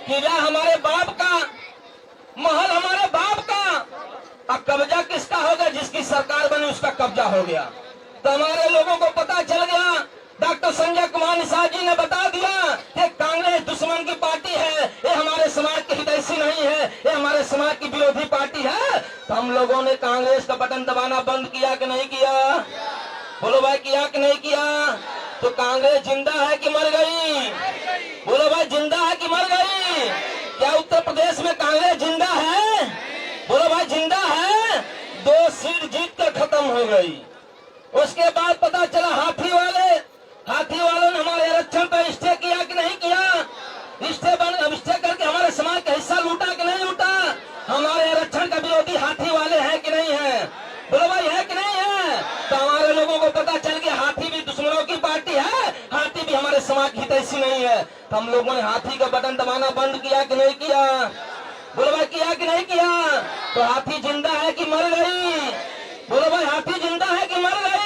किला हमारे बाप का, महल हमारे बाप का, अब कब्जा किसका होगा? जिसकी सरकार बनी उसका कब्जा हो गया। तो हमारे लोगों को पता चल गया, डॉक्टर संजय कुमार निषाद जी ने बता दिया कि कांग्रेस दुश्मन की पार्टी है, ये हमारे समाज की हितैषी नहीं है, ये हमारे समाज की विरोधी पार्टी है। तो हम लोगों ने कांग्रेस का बटन दबाना बंद किया कि नहीं किया? बोलो भाई, किया कि नहीं किया? तो कांग्रेस जिंदा है कि मर गई? बोलो भाई, जिंदा है कि मर गई? क्या उत्तर प्रदेश में कांग्रेस जिंदा है? बोलो भाई, जिंदा है। 2 सीट जीत कर खत्म हो गई। उसके बाद पता चला हाथी वालों ने हमारे आरक्षण पर स्टे किया कि नहीं किया? स्टे करके हमारे समाज का हिस्सा लूटा कि नहीं लूटा? हमारे आरक्षण का विरोधी हाथी वाले हैं कि नहीं है? बोलो भाई, है कि नहीं है? तो हमारे लोगों को पता चल गया हाथी भी दुश्मनों की पार्टी है, हाथी भी हमारे समाज की हितैषी नहीं है। तो हम लोगों ने हाथी का बटन दबाना बंद किया कि नहीं किया? बोलो भाई, किया कि नहीं किया? तो हाथी जिंदा है कि मर गई? बोलो भाई, हाथी जिंदा है कि मर गई?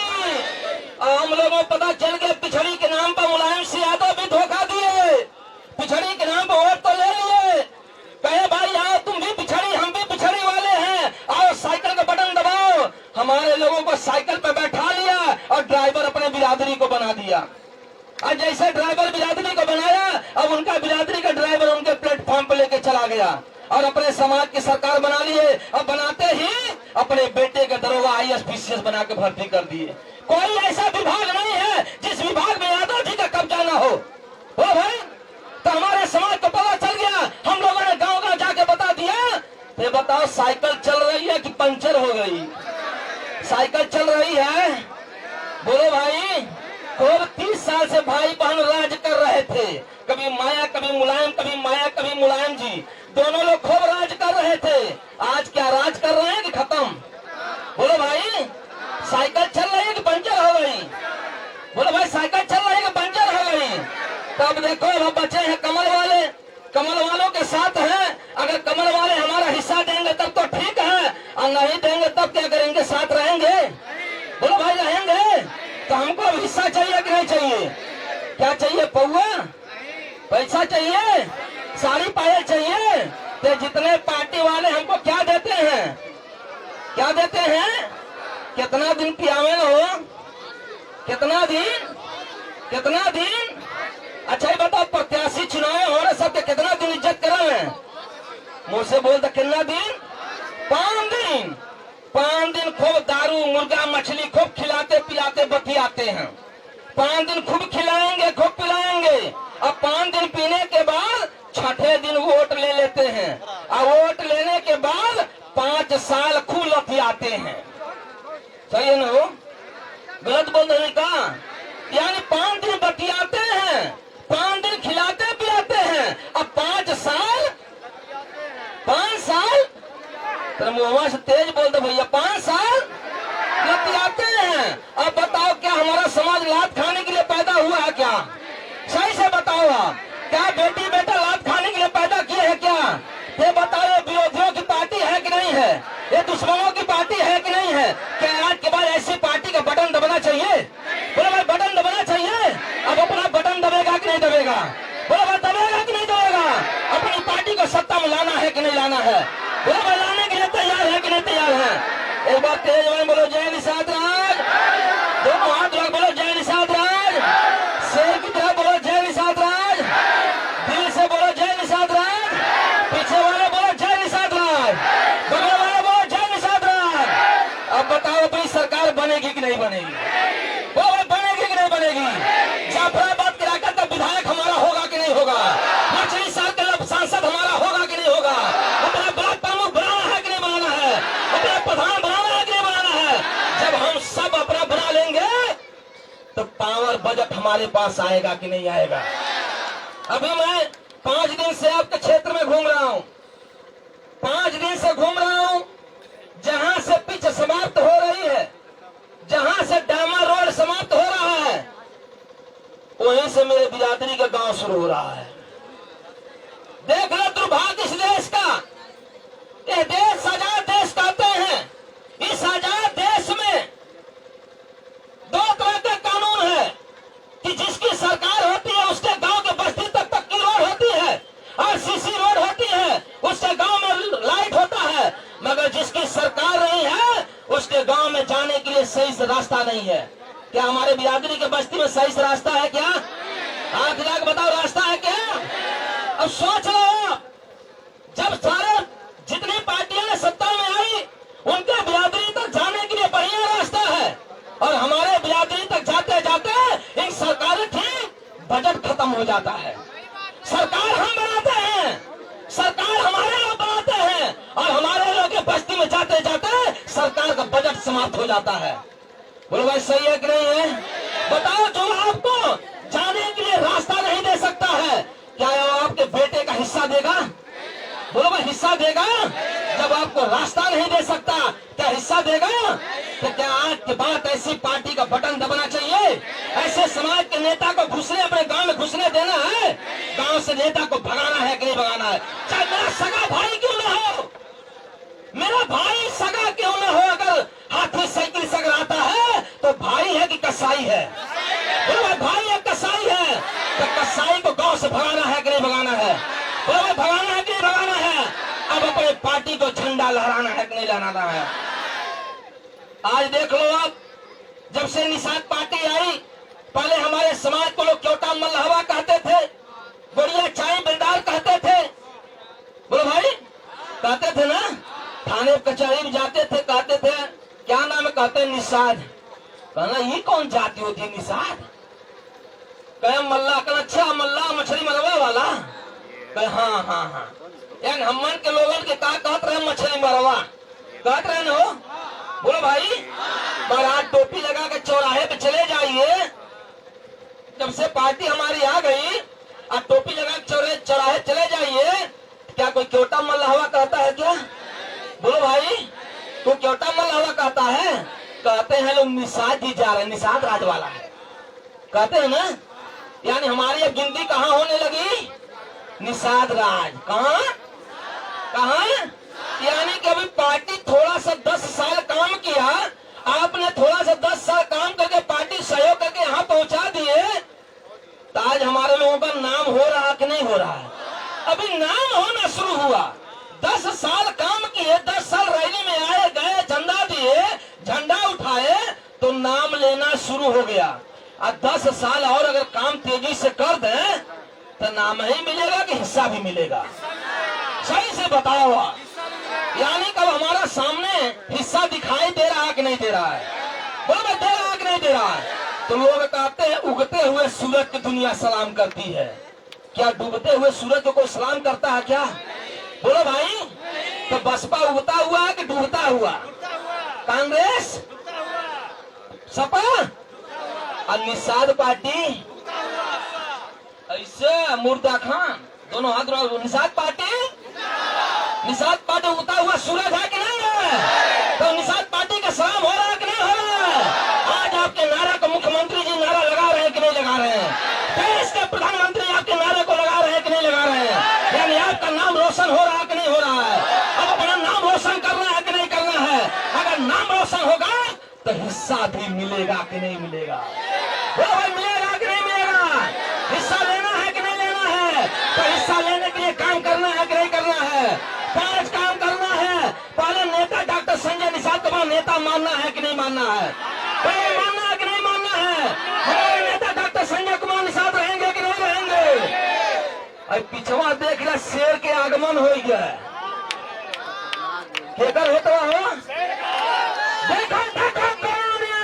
और हम लोगों को पता चल गया पिछड़ी के नाम पर मुलायम सिंह यादव भी धोखा दिए, पिछड़ी के नाम पर वोट तो ले लिए, कहे भाई आओ तुम भी पिछड़ी, हम भी पिछड़ी वाले हैं, आओ साइकिल का बटन दबाओ। हमारे लोगों को साइकिल पर बैठा लिया और ड्राइवर अपने बिरादरी को बना दिया। और जैसे ड्राइवर बिरादरी को बनाया, अब उनका बिरादरी का ड्राइवर उनके प्लेटफॉर्म पर लेके चला गया और अपने समाज की सरकार बना लिए। अब बनाते ही अपने बेटे के दरोगा IAS PCS बना के भर्ती कर दिए। कोई ऐसा विभाग नहीं है जिस विभाग में यादव जी का कब्जा ना हो। ओ भाई, तो हमारे समाज को पता चल गया, हम लोगों ने गांव-गांव जाके बता दिया। ये बताओ, साइकिल चल रही है कि पंचर हो गई? साइकिल चल रही है। बोलो भाई, खूब 30 साल से भाई बहन राज कर रहे थे, कभी माया कभी मुलायम, कभी माया कभी मुलायम जी, दोनों लोग खूब राज कर रहे थे। आज क्या राज कर रहे हैं कि खत्म? बोलो भाई, साइकिल चल रही है कि पंचर हो गई? बोलो भाई, साइकिल चल रही है कि पंचर हो गई? तब देखो, अब बचे हैं कमल वाले, कमल वालों के साथ हैं। अगर कमल वाले हमारा हिस्सा देंगे तब तो ठीक है, और नहीं देंगे तब क्या करेंगे? साथ रहेंगे? बोलो भाई, रहेंगे। तो हमको हिस्सा चाहिए कि नहीं चाहिए? क्या चाहिए? पौवा पैसा चाहिए, साड़ी पायल चाहिए। तो जितने पार्टी वाले हमको क्या देते हैं? क्या देते हैं? कितना दिन पियावे हो? कितना दिन? कितना दिन? अच्छा ही बताओ, प्रत्याशी चुनाव हो रहे सबके कितना दिन इज्जत कर रहे हैं? मुझसे बोलते कितना दिन? 5 दिन। 5 दिन खूब दारू मुर्गा मछली खूब खिलाते पिलाते बतियाते हैं। 5 दिन खूब खिलाएंगे, खूब पिलाएंगे। अब 5 दिन पीने के बाद 6ठे दिन वोट ले लेते हैं, और वोट लेने के बाद 5 साल खूब लतियाते हैं। सही है ना? हो गलत बोल रहे का? यानी 5 दिन बतियाते हैं, 5 दिन खिलाते पिलाते हैं, अब 5 साल तेरा मुँह से तेज बोल दो भैया, 5 साल लतियाते हैं। अब बताओ, क्या हमारा समाज लात खाने के लिए पैदा हुआ है क्या? सही से बताओ आप, क्या बेटी बेटा लात खाने के लिए पैदा किए हैं क्या? ये बताओ, ये विरोधियों की पार्टी है कि नहीं है? ये दुश्मनों की पार्टी है कि नहीं है? क्या आज के बाद ऐसी पार्टी का बटन दबाना चाहिए? बोलो भाई, बटन दबाना चाहिए। अब अपना बटन दबेगा कि नहीं दबेगा? बोलो भाई, दबेगा कि नहीं दबेगा? अपनी पार्टी को सत्ता में लाना है कि नहीं लाना है? बोलो भाई, लाने के लिए तैयार है कि नहीं तैयार है? एक बार तेज में बोलो, जय निषाद राज। दोनों हाथ रख बोलो, जय निषाद राज। शेर की तरह बोलो, जय निषाद राज। दिल से बोलो, जय निषाद राज। पीछे वाले बोलो, जय निषाद राज। बगल वाले बोलो, जय निषाद राज। अब बताओ भाई, सरकार बनेगी कि नहीं बनेगी? वो भाई, बनेगी कि नहीं बनेगी? जाफराबाद के इलाका का विधायक हमारा होगा कि नहीं होगा? मछली साल का सांसद हमारा होगा कि नहीं होगा? अपना ब्लॉक प्रमुख बनाना है कि नहीं बनाना है? अपना प्रधान बनाना है कि नहीं बनाना है? जब हम सब अपना बना लेंगे तो पावर बजट हमारे पास आएगा कि नहीं आएगा? अभी मैं 5 दिन से आपके क्षेत्र में घूम रहा हूं, 5 दिन से घूम रहा हूं। जहां से पिच समाप्त हो रही है, जहां से डामर रोड समाप्त हो रहा है, वहीं से मेरे बिरादरी का गांव शुरू हो रहा है। देख लो दुर्भाग्य इस देश का। ये देश आजाद देश कहते हैं, इस आजाद देश में 2 तरह के कानून है कि जिसकी सरकार होती है उसके गांव के बस्ती तक की रोड होती है, और सीसी से रास्ता नहीं है। क्या हमारे बिरादरी के बस्ती में सही से रास्ता है क्या? हाथ हिला के बताओ, रास्ता है क्या? अब सोच लो, जब सारे जितनी पार्टियां ने सत्ता में आई, उनके बिरादरी तक जाने के लिए बढ़िया रास्ता है, और हमारे बिरादरी तक जाते जाते एक सरकारी ठीक बजट खत्म हो जाता है। सरकार हम बनाते हैं, सरकार हमारे लोग बनाते हैं, और हमारे लोग के बस्ती में जाते जाते सरकार का बजट समाप्त हो जाता है। बोलो भाई, सही है कि नहीं है? बताओ, जो आपको जाने के लिए रास्ता नहीं दे सकता है, क्या वो आपके बेटे का हिस्सा देगा? बोलो भाई, हिस्सा देगा? जब आपको रास्ता नहीं दे सकता, क्या हिस्सा देगा? तो क्या आज के बाद ऐसी पार्टी का बटन दबाना चाहिए? ऐसे समाज के नेता को घुसने, अपने गांव में घुसने देना है? गांव से नेता को भगाना है कि नहीं भगाना है? चाहे मेरा सगा भाई क्यों ना हो, मेरा भाई सगा क्यों ना हो, अगर हाथी साइकिल से अगर आता है तो भाई है कि कसाई है? बोलो भाई है कसाई है, तो कसाई को गांव से भगाना है कि नहीं भगाना है? बोलो भगाना है कि नहीं भगाना है? अब अपने पार्टी को झंडा लहराना है कि नहीं लहराना है? आज देख लो, आप जब से निषाद पार्टी आई, पहले हमारे समाज को लोग क्योटा मल्हवा कहते थे, बढ़िया चाय बिल्डार कहते थे। बोलो भाई, कहते थे ना, थाने कचहरी में जाते थे, कहते थे क्या नाम है, कहते निषाद। कहना ये कौन जाति होती है निषाद? कहे मल्ला। कहना अच्छा मल्ला, मछली मरवा वाला? कहे हाँ हाँ हाँ, यानी हमन के लोगों के का कहते रहे, मछली मरवा कहते रहे ना। बोलो भाई, बारात टोपी लगा के चौराहे पे चले जाइए, जब से पार्टी हमारी आ गई, और टोपी लगा के चौराहे चले जाइए, क्या कोई क्योटा मल्लाहवा कहता है क्या? बोलो भाई, तू क्योटा मल्लाहवा कहता है? कहते हैं लोग निषाद जी जा रहे हैं, निषाद राज वाला है, कहते हैं ना। यानी हमारी अब गिनती कहाँ होने लगी? निषाद राज। कहाँ कहाँ? यानी कि अभी पार्टी थोड़ा सा 10 साल काम किया, आपने थोड़ा सा 10 साल काम करके पार्टी सहयोग करके यहाँ पहुंचा दिए, तो आज हमारे लोगों का नाम हो रहा कि नहीं हो रहा है? अभी नाम होना शुरू हुआ। 10 साल काम किए, 10 साल रैली में आए गए, झंडा दिए, झंडा उठाए, तो नाम लेना शुरू हो गया। और 10 साल और अगर काम तेजी से कर दें तो नाम ही मिलेगा कि हिस्सा भी मिलेगा? सही से बताओ। यानी कब हमारा सामने हिस्सा दिखाई दे रहा है कि नहीं दे रहा है? बोलो भाई, दे रहा है कि नहीं दे रहा है? तो लोग कहते हैं उगते हुए सूरज की दुनिया सलाम करती है, क्या डूबते हुए सूरज को कोई सलाम करता है क्या? बोलो भाई, तो बसपा उगता हुआ कि डूबता हुआ? कांग्रेस, सपा और निषाद पार्टी ऐसे मुर्दा खान दोनों हाथ रहो। निषाद पार्टी उगता हुआ सूरज है कि नहीं है? तो निषाद पार्टी का सलाम हो रहा है कि नहीं हो रहा है? आज आपके नारे को मुख्यमंत्री जी नारा लगा रहे हैं कि नहीं लगा रहे हैं? देश के प्रधानमंत्री आपके नारे को लगा रहे हैं कि नहीं लगा रहे हैं? यानी आपका नाम रोशन हो रहा है कि नहीं हो रहा है? अब अपना नाम रोशन करना है कि नहीं करना है? अगर नाम रोशन होगा तो हिस्सा भी मिलेगा कि नहीं मिलेगा? वो भाई, मिलेगा कि नहीं मिलेगा? हिस्सा लेना है कि नहीं लेना है? तो हिस्सा लेने के लिए काम करना है कि नहीं करना है? 5 काम करना है। पहले नेता डॉक्टर संजय निषाद को नेता मानना है कि नहीं मानना है? पहले मानना है कि नहीं मानना है? हमारे नेता डॉक्टर संजय कुमार निषाद रहेंगे कि नहीं रहेंगे? अरे पिछवा देख रहा, शेर के आगमन हो गया है। केकर होता हो? देखो देखो कौन है?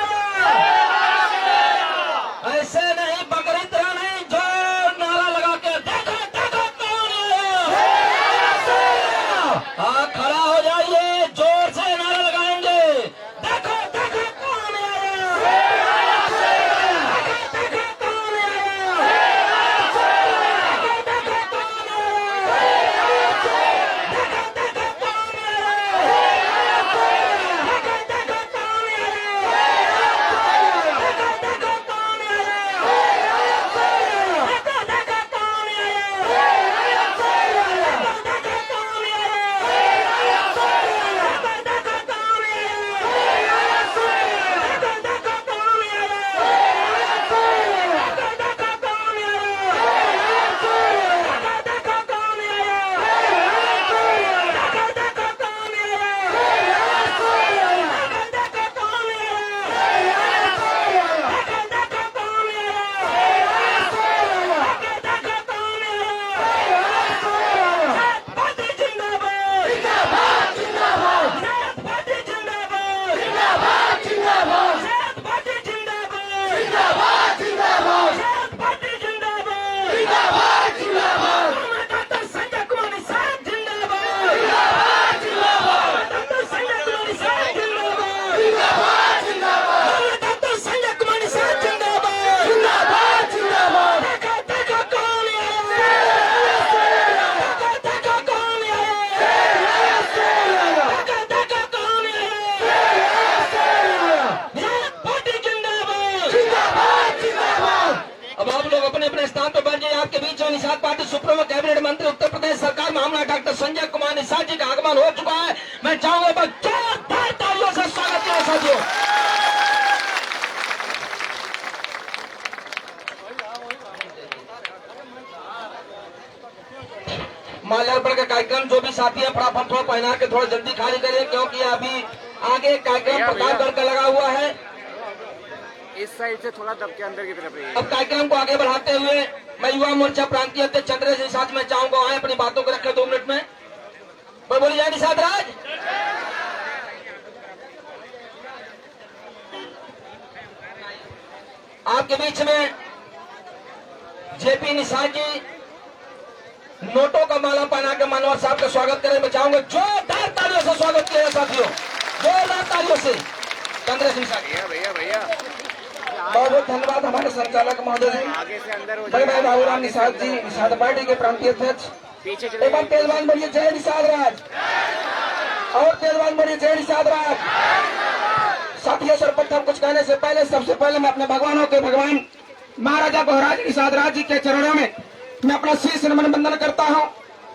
ऐसे नहीं, बकरी तरह नहीं, जोर नारा लगा के देखो देखो कौन है? हाँ, खड़ा हो जाइए, जोर से नारा लगाएंगे, देखो देखो कौन है? देखो देखो कौन है? देखो देखो कौन है? देखो देखो कौन है? देखो देखो कौन है? मुख्यमंत्री उत्तर प्रदेश सरकार में हमारा डॉक्टर संजय कुमार निषाद जी का आगमन हो चुका है। मैं चाहूंगा बस जोरदार तालियों से स्वागत किया साथियों। माल्यार्पण का कार्यक्रम जो भी साथी है फटाफट थोड़ा पहना के थोड़ा जल्दी खाली करें, क्योंकि अभी आगे कार्यक्रम प्रतापगढ़ का लगा हुआ है। इस साइड से थोड़ा दबके अंदर की तरफ रहिए। अब कार्यक्रम को आगे बढ़ाते हुए मैं युवा मोर्चा प्रांतीय अध्यक्ष चंद्र सिंह साथ में चाहूंगा आए अपनी बातों को रखें 2 मिनट में। बोलिए जय निषाद राज। आपके बीच में जेपी निषाद जी नोटों का माला पहना के मानवर साहब का स्वागत करें। मैं चाहूंगा जोरदार तालियों से स्वागत किया साथियों, जोरदार तालियों से चंद्र सिंह साहब। भैया भैया बहुत बहुत धन्यवाद हमारे संचालक महोदय जी, आगे से अंदर हो बड़े भाई बाबूराम निषाद जी, निषाद पार्टी के प्रांतीय अध्यक्ष। पीछे एक बार तेजवान बोलिए जय निषाद राज, और तेजवान बोलिए जय निषाद राज। साथियों सर्वप्रथम कुछ कहने से पहले सबसे पहले मैं अपने भगवानों के भगवान महाराजा भोराज निषाद राज जी के चरणों में मैं अपना शीश नमन वंदन करता हूं।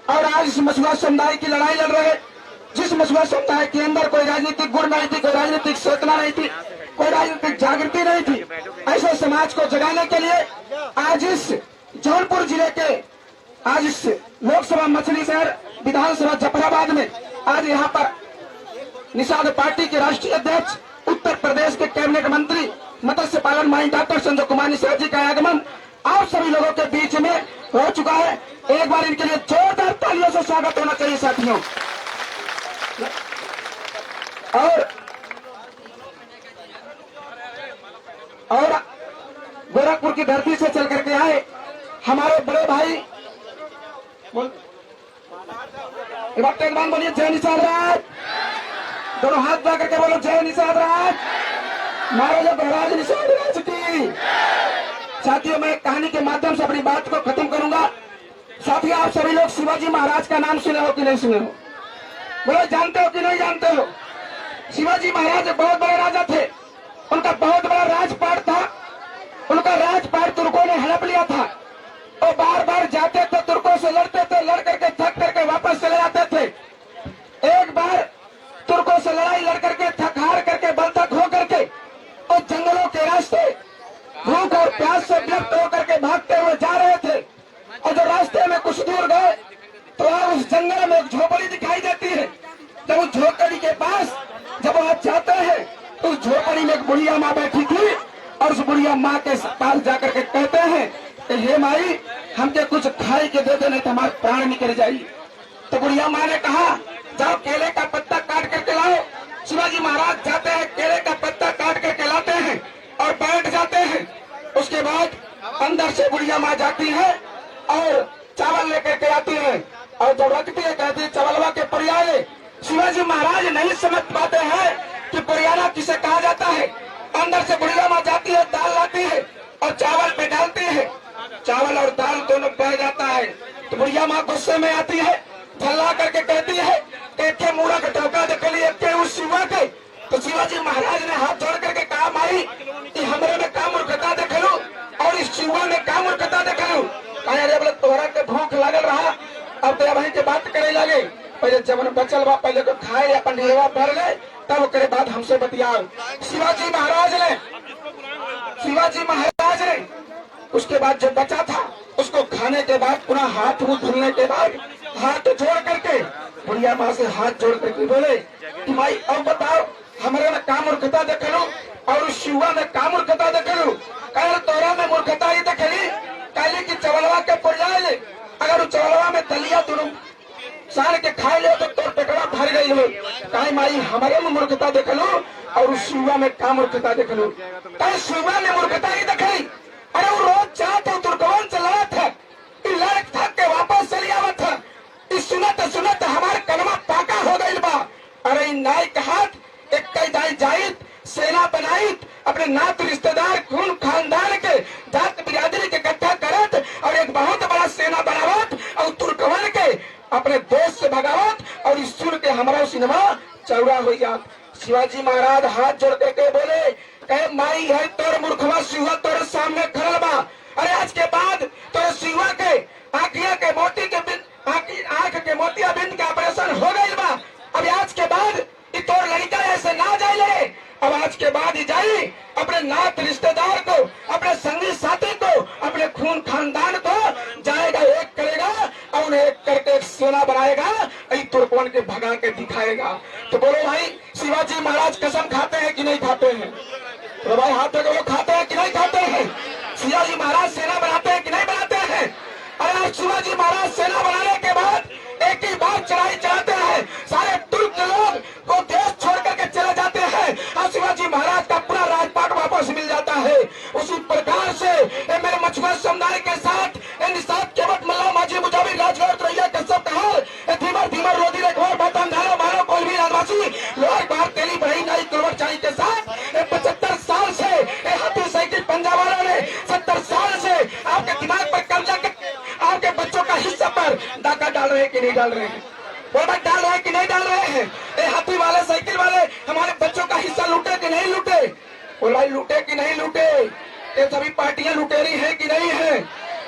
और आज इस मछुआ समुदाय की लड़ाई लड़ रहे, जिस मछुआ समुदाय के अंदर कोई राजनीतिक गुण नहीं थी, कोई राजनीतिक चेतना नहीं थी, कोई राजनीतिक जागृति नहीं थी, ऐसे समाज को जगाने के लिए आज इस जौनपुर जिले के आज इस लोकसभा मछली शहर विधानसभा जफराबाद में आज यहाँ पर निषाद पार्टी के राष्ट्रीय अध्यक्ष उत्तर प्रदेश के कैबिनेट मंत्री मत्स्य पालन माई डॉक्टर संजय कुमार निषाद जी का आगमन आप सभी लोगों के बीच में हो चुका है। एक बार इनके लिए जोरदार तालियों से स्वागत होना चाहिए साथियों। और गोरखपुर की धरती से चल करके आए हमारे बड़े भाई, एक बार तेजवान बोलिए जय निषाद राज, दोनों हाथ जा करके बोलो जय निषाद राज, महाराजा भोराज निषाद राज की। साथियों मैं कहानी के माध्यम से अपनी बात को खत्म करूंगा। साथियों आप सभी लोग शिवाजी महाराज का नाम सुने हो कि नहीं सुने हो? बोलो जानते हो कि नहीं जानते हो? शिवाजी महाराज बहुत बड़े राजा थे, उनका बहुत बड़ा राजपाट था, उनका राजपाट तुर्कों ने हड़प लिया था। और बार बार जाते थे तुर्कों से लड़ते थे, लड़ करके थक करके वापस चले जाते थे। एक बार तुर्कों से लड़ाई लड़ करके थक हार करके बल तक हो करके और जंगलों के रास्ते भूख और प्यास से व्यक्त होकर के भागते हुए जा रहे थे। और जो रास्ते में कुछ दूर गए तो वहां उस जंगल में एक झोपड़ी दिखाई देती है। जब उस झोपड़ी के पास जब आप जाते हैं तो उस झोपड़ी में एक बुढ़िया माँ बैठी थी और उस बुढ़िया माँ के पास जाकर के कहते हैं कि हे माई हमके कुछ खाई के दे दे नहीं तो हमारे प्राण निकल जाएगी। तो बुढ़िया माँ ने कहा जाओ केले का पत्ता काट करके लाओ। शिवाजी महाराज जाते हैं, केले का पत्ता काट करके लाते हैं और बैठ जाते हैं। उसके बाद अंदर से बुढ़िया माँ जाती है और चावल लेकर के आती है और जब रखती है कहती है चावलवा के परियाले। शिवाजी महाराज नहीं समझ पाते हैं कि परियाला किसे कहा जाता है। अंदर से बुढ़िया माँ जाती है, दाल लाती है और चावल पे डालती है, चावल और दाल दोनों बह जाता है। तो बुढ़िया माँ गुस्से में आती है, झल्ला करके कहती है कि मूड़ा का टोका देख लिए के उस शिवा के। तो शिवाजी महाराज ने हाथ जोड़ करके कहा माई कि हमरे में का मूर्खता देख लू और इस शिवा में का मूर्खता देख लू। अरे बोले तोहरा के भूख लागल रहा अब तो वहीं के बात करे लगे, पहले जब बचल बा पहले को खाए अपन ढेरवा भर ले तब करे बाद हमसे बतियाओ। शिवाजी महाराज ने उसके बाद जो बचा था उसको खाने के बाद पुनः हाथ मुंह धुलने के बाद हाथ जोड़ करके बुढ़िया माँ से हाथ जोड़ करके बोले कि भाई अब बताओ हमारे में का मूर्खता देख लू और उस शिवा में का मूर्खता देख लू। कल तोरा में मूर्खता ही देख ली कहली की चवलवा के पुरजाए अगर उस चवलवा में दलिया तुम साड़ के खाए ले तो तोर पेटवा भर गई हो। कहीं माई हमारे में मूर्खता देख लू और उस शिवा में का मूर्खता देख लू। कहीं शिवा में मूर्खता ही देख ली। अरे वो रोज चाहते तुर्कमान से लड़ा था, लड़क थक के वापस चली आवा था। इस सुनत हमारे कलमा पाका हो गई बा। अरे नाई का हाथ एक कई दाई जाइत सेना बनाई अपने नात रिश्तेदार खून खानदान के जात बिरादरी के इकट्ठा करत और एक बहुत बड़ा सेना बनावत और तुर्कमान के अपने देश से भगावत और इस सुन के हमारा सिनेमा चौड़ा हो जात। शिवाजी महाराज हाथ जोड़ के बोले कहे माई है तोर मूर्खवा शिवा तोर सामने खड़ा बा। अरे आज के बाद तो शिवा के आंखिया के मोती के आंख के मोतियाबिंद के ऑपरेशन हो गई बा। अब आज के बाद तोर लड़का ऐसे ना जाए। अब आज के बाद ही जाई अपने नात रिश्तेदार को, अपने संगी साथी को, अपने खून खानदान को जाएगा, एक करेगा और उन्हें एक करके एक सेना बनाएगा, तुर्कवन के भगा के दिखाएगा। तो बोलो भाई, शिवाजी महाराज कसम खाते हैं कि नहीं खाते हैं? तो भाई हाथ वो खाते हैं कि नहीं खाते हैं? शिवाजी महाराज सेना बनाते हैं कि नहीं बनाते हैं? अरे आज शिवाजी महाराज सेना बनाने के बाद एक ही बार चढ़ाई चलाते हैं, सारे तुर्क लोग को देश छोड़ करके चले जाते हैं और शिवाजी महाराज का पूरा राजपाट वापस मिल जाता है। उसी प्रकार से मेरे मछुआरा समुदाय के साथ निषाद केवट मल्ला माझी मुजाविर राजगढ़ रैया कश्यप कहार धीमर धीमर रोदी रेखवार बातम धारा मानव कोलवी आदिवासी लोहार बाहर तेली बड़ी नाई कुलवर चाई के साथ 75 साल से हाथी साइकिल पंजाब वालों ने 70 साल से आपके दिमाग पर कब्जा करके आपके बच्चों का हिस्सा पर डाका डाल रहे हैं कि नहीं डाल रहे हैं? प्रोडक्ट डाल रहे हैं कि नहीं डाल रहे हैं? हाथी वाले साइकिल वाले हमारे बच्चों का हिस्सा लूटे कि नहीं लूटे? बोला लूटे कि नहीं लूटे? ये सभी पार्टियां लुटेरी है कि नहीं है?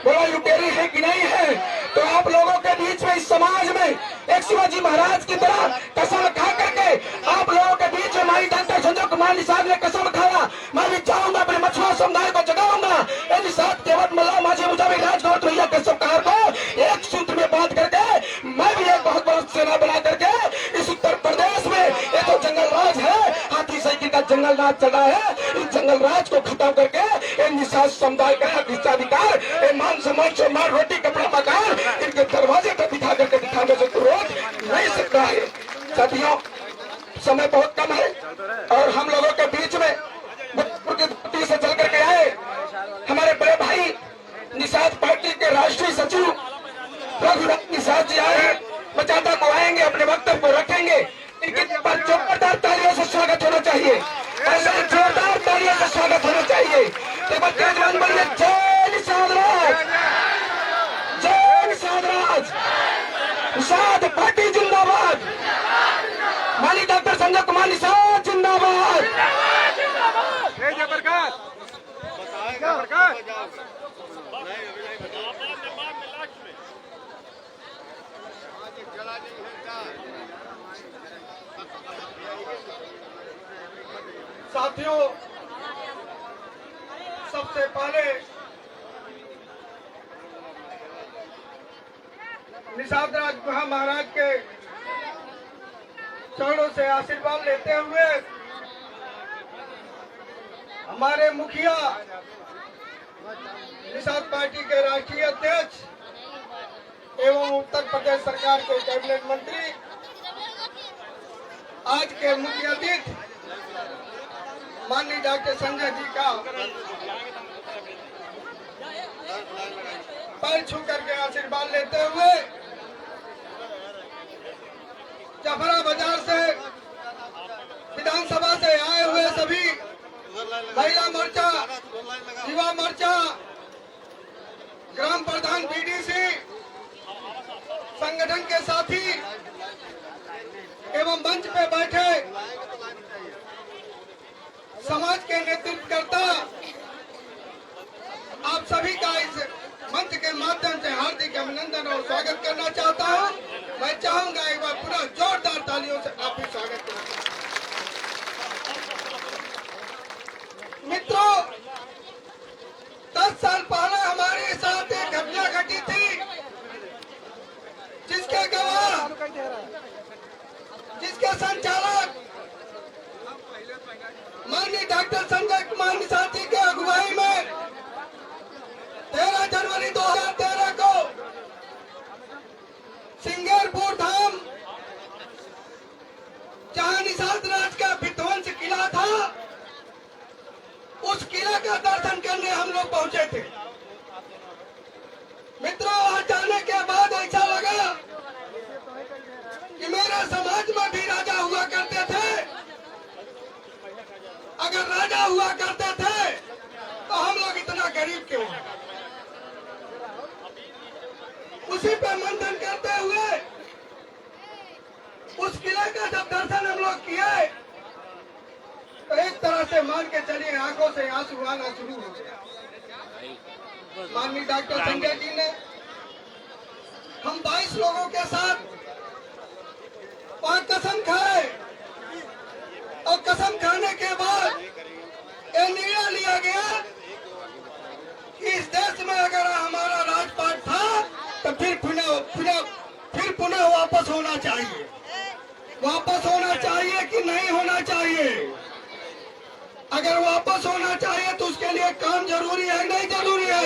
बोला लुटेरी है कि नहीं है? तो आप लोगों के बीच में इस समाज में एक शिवाजी महाराज की तरह कसम खा करके आप लोगों के बीच में माई डॉक्टर संजय कुमार निषाद ने कसम खाया, मैं भी चाहूंगा अपने मछुआरा समुदाय को जगाऊंगा। निषाद केवट मल्ला माझी मुजाविर राजगढ़ रैया कश्यप कहार को एक सूत्र में बात करके मैं भी एक बहुत बड़ा सेना बना करके इस उत्तर प्रदेश में ये तो जंगल राज है, हाथी साइकिल का जंगल राज चला है, इस जंगल राज को खत्म करके निषाद समुदाय का हिस्साधिकार मान सम्मान सम्मान रोटी कपड़ा मकान इनके दरवाजे पर दिखा करके दिखाने से तो रोज नहीं सकता है। साथियों, समय बहुत कम है और हम लोगों के बीच में भोजपुर से चल करके आए हमारे बड़े भाई निषाद पार्टी के राष्ट्रीय सचिव रघुनाथ निषाद जी आए हैं। बचाता को आएंगे, अपने वक्तव्य को रखेंगे। इनके पर जोरदार तालियों से स्वागत होना चाहिए, ऐसे जोरदार तालियों से स्वागत होना चाहिए। जय निषाद राज, जय निषाद राज, निषाद पार्टी जिंदाबाद, माली डॉक्टर संजय कुमार निषाद जिंदाबाद। साथियों, सबसे पहले निषाद राज महाराज के चरणों से आशीर्वाद लेते हुए हमारे मुखिया निषाद पार्टी के राष्ट्रीय अध्यक्ष एवं उत्तर प्रदेश सरकार के कैबिनेट मंत्री आज के मुख्य अतिथि माननीय डॉक्टर संजय जी का पैर छू करके आशीर्वाद लेते हुए जफरा बाजार से विधानसभा से आए हुए सभी महिला मोर्चा, युवा मोर्चा, ग्राम प्रधान, बीडीसी संगठन के साथी एवं मंच पे बैठे समाज के नेतृत्वकर्ता, आप सभी का इस मंच के माध्यम से हार्दिक अभिनंदन और स्वागत करना चाहता हूं। मैं चाहूंगा एक बार पूरा जोरदार तालियों से आप भी स्वागत करें। मित्रों, 10 साल पहले हमारे साथ एक घटना घटी थी जिसके गवाह, जिसके संचालक माननीय डॉक्टर संजय कुमार निषाद जी के अगुवाई में 13 जनवरी 2013 को सिंगारपुर धाम, जहां निषाद राज का विध्वंस किला था, उस किला का दर्शन करने हम लोग पहुंचे थे। मित्रों, वहां जाने के बाद ऐसा लगा कि मेरे समाज में भी राजा हुआ करते थे। अगर राजा हुआ करते थे तो हम लोग इतना गरीब क्यों हैं? उसी पे मंथन करते हुए उस किले का जब दर्शन हम लोग किए तो एक तरह से मान के चलिए आंखों से आंसू आना शुरू हो गया। माननीय डॉक्टर संजय जी ने हम 22 लोगों के साथ वहां कसम खाए और कसम खाने के बाद ये निर्णय लिया गया कि इस देश में अगर हमारा राजपाट था तो फिर पुनः वापस होना चाहिए। वापस होना चाहिए कि नहीं होना चाहिए? अगर वापस होना चाहिए तो उसके लिए काम जरूरी है नहीं जरूरी है?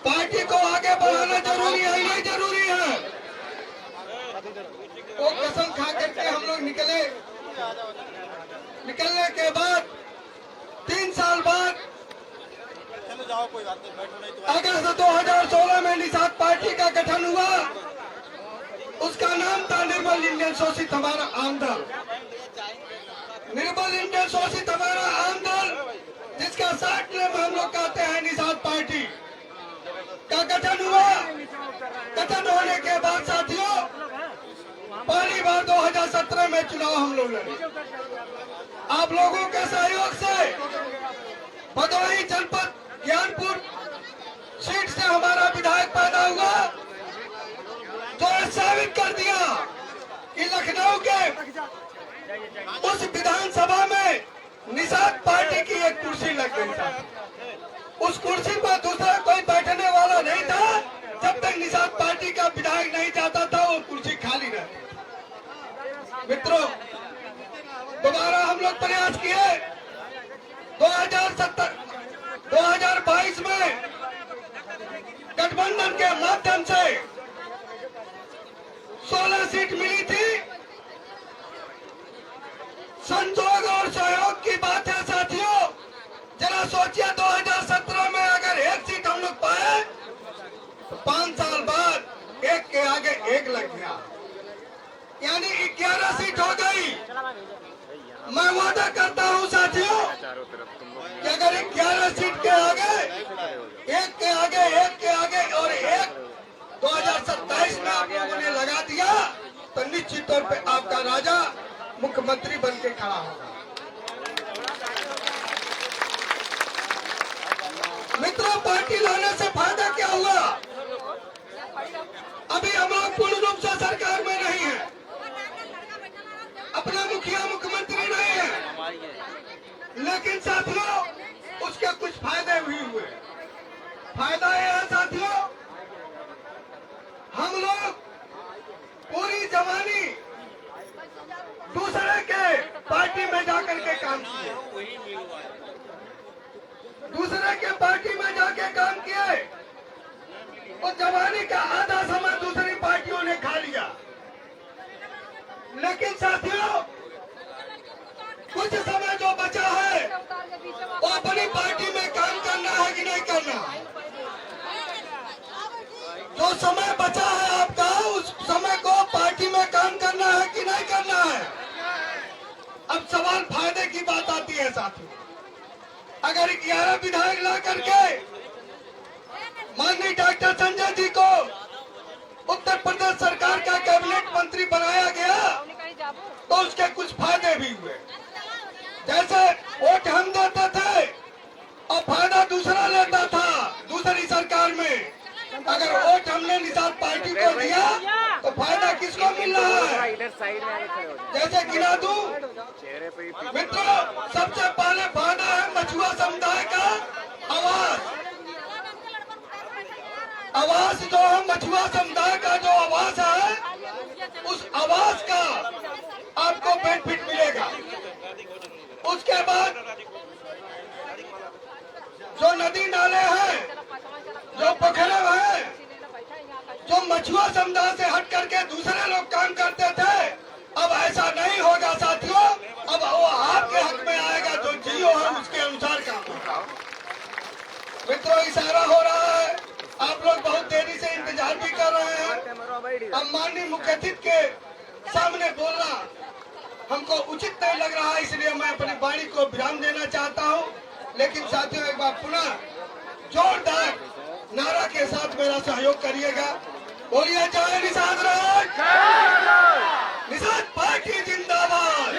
पार्टी को आगे बढ़ाना जरूरी है नहीं जरूरी है? वो कसम खा करके हम लोग निकलने के बाद 3 साल बाद अगस्त 2016 में निषाद पार्टी का गठन हुआ। उसका नाम था निर्मल इंडियन शोषित हमारा आंदोलन। निर्मल इंडियन शोषित हमारा आंदोलन, जिसका शॉर्ट नेम हम लोग कहते हैं निषाद पार्टी का गठन हुआ। गठन होने के बाद साथियों पहली बार 2017 में चुनाव हम लोग लड़े। आप लोगों के सहयोग से भदोही जनपद ज्ञानपुर सीट से हमारा विधायक पैदा हुआ, जो साबित कर दिया कि लखनऊ के उस विधानसभा में निषाद पार्टी की एक कुर्सी लग गई था। उस कुर्सी पर दूसरा कोई बैठने वाला नहीं था। जब तक निषाद पार्टी का विधायक नहीं जाता था वो कुर्सी खाली रहती। मित्रों, दोबारा हम लोग प्रयास किए। 2022 में गठबंधन के माध्यम से 16 सीट मिली थी। संजोग और सहयोग की बात है साथियों। जरा सोचिए 2017 में अगर एक सीट हम लोग पाए तो 5 साल बाद एक के आगे एक लग गया, यानी 11 सीट हो गई। मैं वादा करता हूं साथियों कि अगर 11 सीट के आगे एक के आगे एक के आगे और एक 2027 में आप लोगों ने लगा दिया तो निश्चित तौर पे आपका राजा मुख्यमंत्री बन के खड़ा होगा। मित्रों, पार्टी लाने से फायदा क्या हुआ? अभी हम लोग पूर्ण रूप से सरकार में नहीं है, अपना मुखिया मुख्यमंत्री नहीं है, लेकिन साथियों उसके कुछ फायदे भी हुए। फायदा यह है साथियों, हम लोग पूरी जवानी दूसरे के पार्टी में जाकर के काम किए, दूसरे के पार्टी में जाके काम किए। और जवानी का आधा समय दूसरी पार्टियों ने खा लिया। लेकिन साथियों कुछ समय जो बचा है वो अपनी पार्टी में काम करना है कि नहीं करना? जो समय बचा है आपका उस समय को पार्टी में काम करना है कि नहीं करना है? अब सवाल फायदे की बात आती है साथियों। अगर 11 विधायक ला करके माननीय डॉक्टर संजय जी को उत्तर प्रदेश सरकार का कैबिनेट मंत्री बनाया गया तो उसके कुछ फायदे भी हुए। जैसे वोट हम देते थे और फायदा दूसरा लेता था दूसरी सरकार में। अगर वोट हमने निषाद पार्टी को दिया तो फायदा किसको मिल रहा है? जैसे गिना दूं मित्रों, सबसे पहले फायदा है मछुआ समुदाय का आवास। आवास जो है मछुआ समुदाय का जो आवास है उस आवास का आपको बेनिफिट मिलेगा। उसके बाद जो नदी नाले हैं, जो पोखरे हैं, जो मछुआ समुदाय से हट करके दूसरे लोग काम करते थे, अब ऐसा नहीं होगा साथियों। अब वो आपके हक में आएगा, जो जियो है उसके अनुसार काम होगा। मित्रों, इशारा हो रहा है, आप लोग बहुत देरी से इंतजार भी कर रहे हैं। अब माननीय मुख्य अतिथि के सामने बोलना हमको उचित नहीं लग रहा, इसलिए मैं अपनी वाणी को विराम देना चाहता हूं। लेकिन साथियों एक बार पुनः जोरदार नारा के साथ मेरा सहयोग करिएगा। बोलिए जय निषाद राज, निषाद पार्टी जिंदाबाद,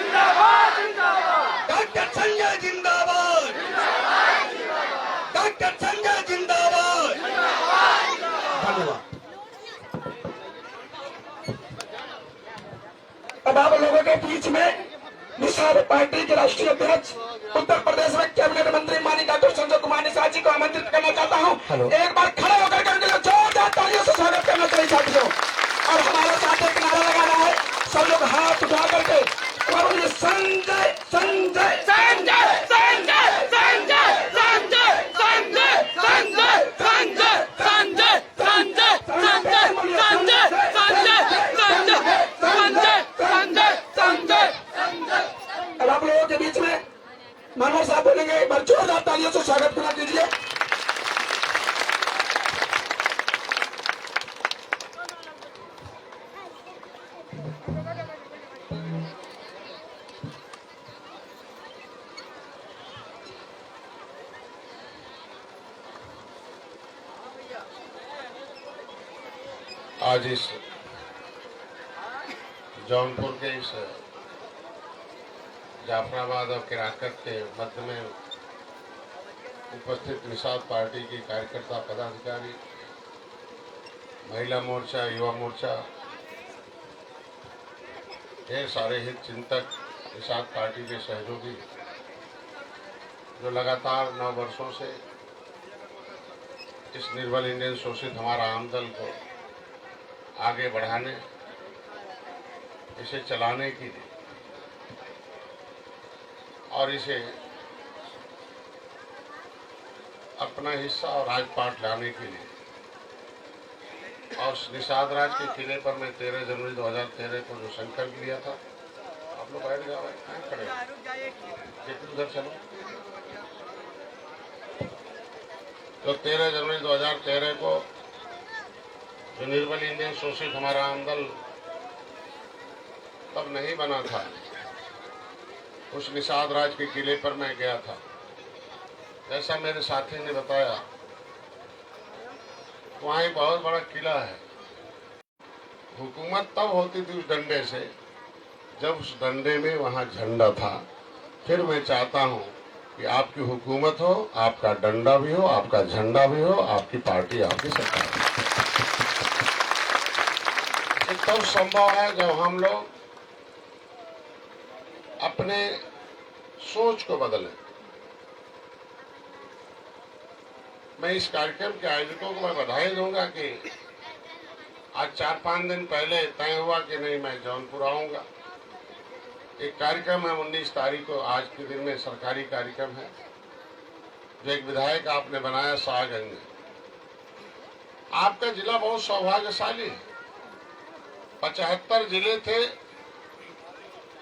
डॉक्टर संजय जिंदाबाद, डॉक्टर संजय जिंदाबाद। धन्यवाद। अब आप लोगों के बीच में निषाद पार्टी के राष्ट्रीय अध्यक्ष उत्तर प्रदेश में कैबिनेट मंत्री माननीय डॉक्टर संजय कुमार निषाद जी को आमंत्रित करना चाहता हूं। एक बार खड़े होकर के उनके लिए जोरदार तालियों से स्वागत करना चाहिए साथियों। और हमारे साथ एक नारा लगाना है, सब लोग हाथ उठा करके और बोलिए संजय संजय संजय संजय संजय संजय संजय संजय संजय संजय संजय संजय संजय संजय संजय संजय। अब आप लोगों के बीच में मनोहर साहब बोलेंगे, एक बार जोरदार तालियों से स्वागत करना कीजिए। आज इस जौनपुर के इस जाफराबाद और किराकत के मध्य में उपस्थित निषाद पार्टी की कार्यकर्ता पदाधिकारी, महिला मोर्चा, युवा मोर्चा, ढेर सारे हित चिंतक, निषाद पार्टी के सहयोगी जो लगातार 9 वर्षों से इस निर्बल इंडियन शोषित हमारा आम दल को आगे बढ़ाने, इसे चलाने के लिए और इसे अपना हिस्सा और राजपाट लाने के लिए, और निषाद राज के किले पर मैं 13 जनवरी 2013 को जो संकल्प लिया था, आप लोग बैठ जाओ, खड़े उधर चलो, तो 13 जनवरी 2013 को जो निर्बल इंडियन शोषित हमारा आम दल तब नहीं बना था, उस निषाद राज के किले पर मैं गया था। जैसा मेरे साथी ने बताया, वहाँ एक बहुत बड़ा किला है। हुकूमत तब होती थी उस डंडे से जब उस डंडे में वहाँ झंडा था। फिर मैं चाहता हूँ कि आपकी हुकूमत हो, आपका डंडा भी हो, आपका झंडा भी हो, आपकी पार्टी, आपकी सरकार। ये तब संभव है जब हम लोग अपने सोच को बदलें। मैं इस कार्यक्रम के आयोजकों को मैं बधाई दूंगा कि आज 4-5 दिन पहले तय हुआ कि नहीं, मैं जौनपुर आऊंगा। एक कार्यक्रम है 19 तारीख को, आज के दिन में सरकारी कार्यक्रम है जो एक विधायक आपने बनाया शाहगंज में। आपका जिला बहुत सौभाग्यशाली है। 75 जिले थे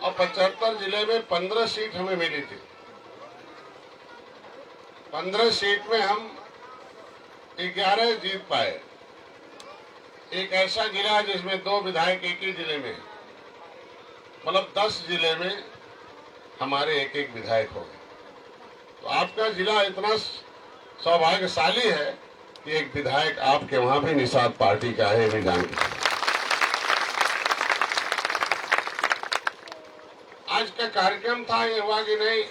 और 75 जिले में 15 सीट हमें मिली थी। 15 सीट में हम 11 जीत पाए। एक ऐसा जिला है जिसमें 2 विधायक एक ही जिले में, मतलब 10 जिले में हमारे एक विधायक हो गए। तो आपका जिला इतना सौभाग्यशाली है कि एक विधायक आपके वहां भी निषाद पार्टी का है, भी जानते। आज का कार्यक्रम था, ये हुआ कि नहीं,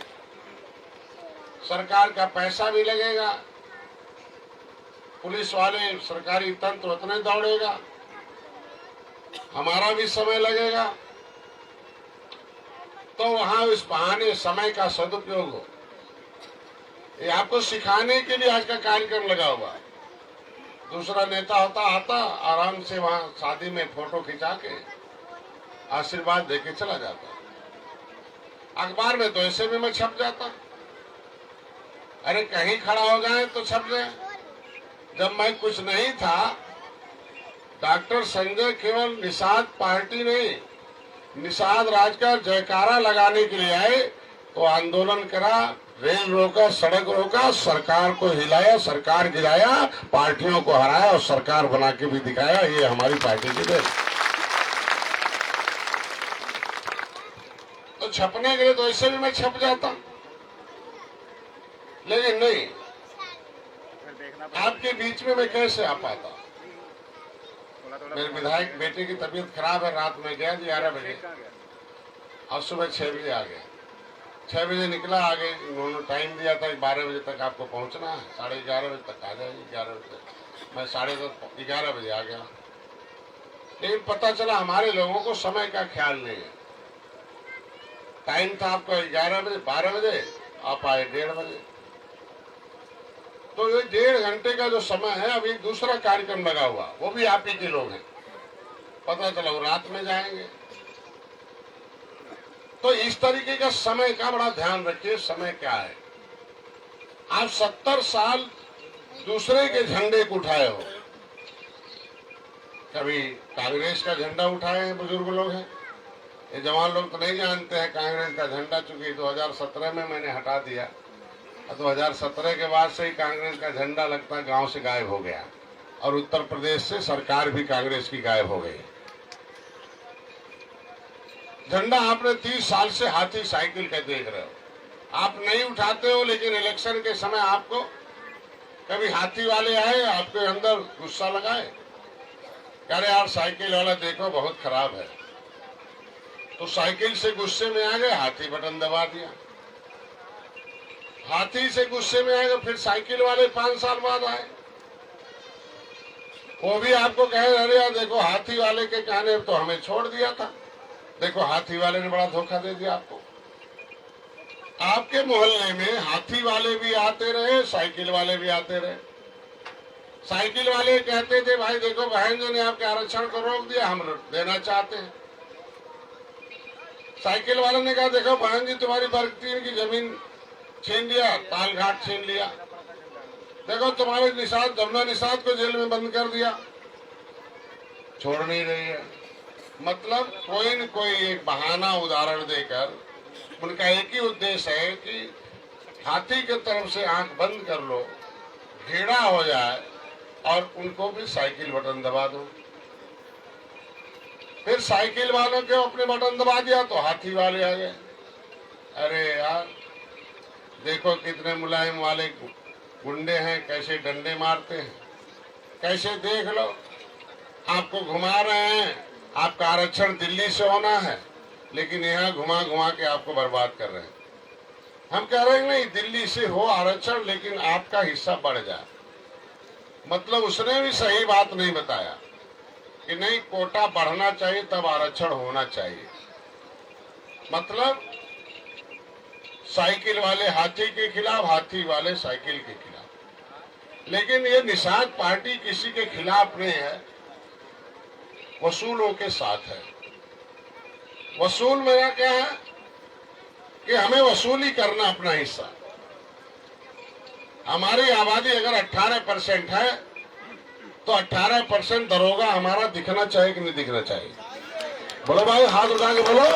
सरकार का पैसा भी लगेगा, पुलिस वाले, सरकारी तंत्र उतने दौड़ेगा, हमारा भी समय लगेगा, तो वहां इस बहाने समय का सदुपयोग हो। ये आपको सिखाने के लिए आज का कार्यक्रम लगा हुआ। दूसरा नेता होता, आता आराम से वहां शादी में फोटो खिंचा के आशीर्वाद देके चला जाता। अखबार में तो ऐसे भी मैं छप जाता, अरे कहीं खड़ा हो जाए तो छप जाए। जब मैं कुछ नहीं था, डॉक्टर संजय केवल निषाद पार्टी नहीं, निषाद राज का जयकारा लगाने के लिए आए तो आंदोलन करा, रेल रोका, सड़क रोका, सरकार को हिलाया, सरकार गिराया, पार्टियों को हराया और सरकार बना के भी दिखाया। ये हमारी पार्टी की देन। तो छपने के लिए तो ऐसे भी मैं छप जाता, लेकिन नहीं, आपके बीच में मैं कैसे आ पाता। मेरे विधायक बेटे की तबीयत खराब है, रात में गया 11 बजे और सुबह 6 बजे आ गया। 6 बजे निकला, आगे उन्होंने टाइम दिया था 12 बजे तक आपको पहुंचना है, 11:30 बजे तक आ जाएगी। 11 बजे तक मैं 10:30 11 बजे आ गया। लेकिन पता चला हमारे लोगों को समय का ख्याल नहीं है। टाइम था आपका 11 बजे 12 बजे, आप आए 1:30 बजे। तो ये 1.5 घंटे का जो समय है, अभी दूसरा कार्यक्रम लगा हुआ, वो भी आप ही के लोग हैं, पता चला वो रात में जाएंगे। तो इस तरीके का समय का बड़ा ध्यान रखिए। समय क्या है, आप 70 साल दूसरे के झंडे को उठाए हो। कभी कांग्रेस का झंडा उठाए हैं बुजुर्ग लोग हैं, ये जवान लोग तो नहीं जानते हैं कांग्रेस का झंडा, चूंकि 2017 में मैंने हटा दिया। 2017 के बाद से ही कांग्रेस का झंडा लगता गांव से गायब हो गया, और उत्तर प्रदेश से सरकार भी कांग्रेस की गायब हो गई। झंडा आपने 30 साल से हाथी साइकिल का देख रहे हो, आप नहीं उठाते हो, लेकिन इलेक्शन के समय आपको कभी हाथी वाले आए, आपके अंदर गुस्सा लगाए, कह रहे यार साइकिल वाला देखो बहुत खराब है, तो साइकिल से गुस्से में आ गए, हाथी बटन दबा दिया। हाथी से गुस्से में आए, फिर साइकिल वाले 5 साल बाद आए, वो भी आपको कहे अरे यार देखो हाथी वाले के कहने तो हमें छोड़ दिया था, देखो हाथी वाले ने बड़ा धोखा दे दिया आपको। आपके मोहल्ले में हाथी वाले भी आते रहे, साइकिल वाले भी आते रहे। साइकिल वाले कहते थे भाई देखो बहन जी ने आपके आरक्षण को रोक दिया, हम देना चाहते हैं। साइकिल वाले ने कहा देखो बहन जी तुम्हारी बरकती की जमीन छीन लिया, ताल घाट छीन लिया, देखो तुम्हारे निषाद जमुना निषाद को जेल में बंद कर दिया, छोड़ नहीं रही है। मतलब कोई न कोई एक बहाना उदाहरण देकर उनका एक ही उद्देश्य है कि हाथी की तरफ से आंख बंद कर लो, घेरा हो जाए और उनको भी साइकिल बटन दबा दो। फिर साइकिल वालों के अपने बटन दबा दिया तो हाथी वाले आ गए, अरे यार देखो कितने मुलायम वाले गुंडे हैं, कैसे डंडे मारते हैं, कैसे देख लो आपको घुमा रहे हैं, आपका आरक्षण दिल्ली से होना है लेकिन यहाँ घुमा घुमा के आपको बर्बाद कर रहे हैं। हम कह रहे हैं नहीं दिल्ली से हो आरक्षण लेकिन आपका हिस्सा बढ़ जाए। मतलब उसने भी सही बात नहीं बताया कि नहीं कोटा बढ़ना चाहिए तब आरक्षण होना चाहिए। मतलब साइकिल वाले हाथी के खिलाफ, हाथी वाले साइकिल के खिलाफ। लेकिन ये निषाद पार्टी किसी के खिलाफ नहीं है, वसूलों के साथ है। वसूल मेरा क्या है कि हमें वसूली करना अपना हिस्सा। हमारी आबादी अगर 18% है तो 18% दरोगा हमारा दिखना चाहिए कि नहीं दिखना चाहिए? बोलो भाई, हाथ उठा के बोलो।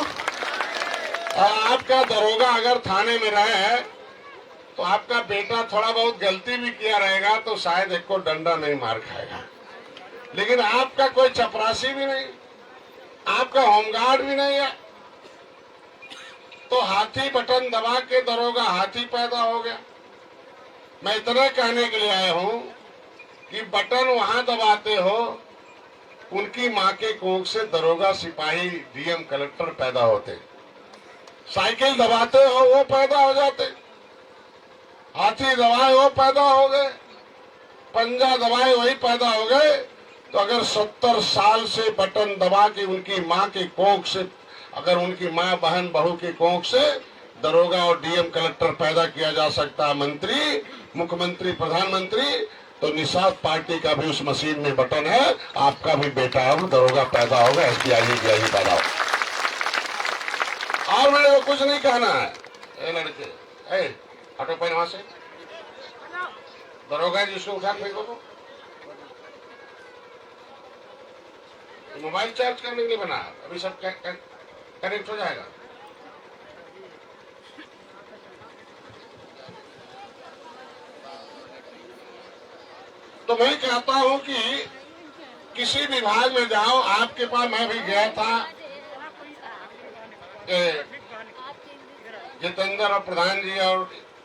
आपका दरोगा अगर थाने में रहे तो आपका बेटा थोड़ा बहुत गलती भी किया रहेगा तो शायद एक को डंडा नहीं मार खाएगा, लेकिन आपका कोई चपरासी भी नहीं, आपका होमगार्ड भी नहीं है, तो हाथी बटन दबा के दरोगा हाथी पैदा हो गया। मैं इतना कहने के लिए आया हूं कि बटन वहां दबाते हो, उनकी मां के कोख से दरोगा, सिपाही, डीएम, कलेक्टर पैदा होते। साइकिल दबाते हो वो पैदा हो जाते, हाथी दबाए वो पैदा हो गए, पंजा दबाए वही पैदा हो गए। तो अगर 70 साल से बटन दबा के उनकी मां के कोख से, अगर उनकी मां, बहन, बहू के कोख से दरोगा और डीएम, कलेक्टर पैदा किया जा सकता, मंत्री, मुख्यमंत्री, प्रधानमंत्री, तो निषाद पार्टी का भी उस मशीन में बटन है, आपका भी बेटा अब दरोगा पैदा होगा, एसडीआईजी डीआईजी पैदा होगा। और मेरे को कुछ नहीं कहना है, ए लड़के, ए हटो पहले वहां से, दरोगा जिसको उठा फेंको तो मोबाइल चार्ज करने के लिए बना, अभी सब कनेक्ट हो जाएगा। तो मैं कहता हूं कि किसी विभाग में जाओ, आपके पास मैं भी गया था, जितेंद्र और प्रधान जी और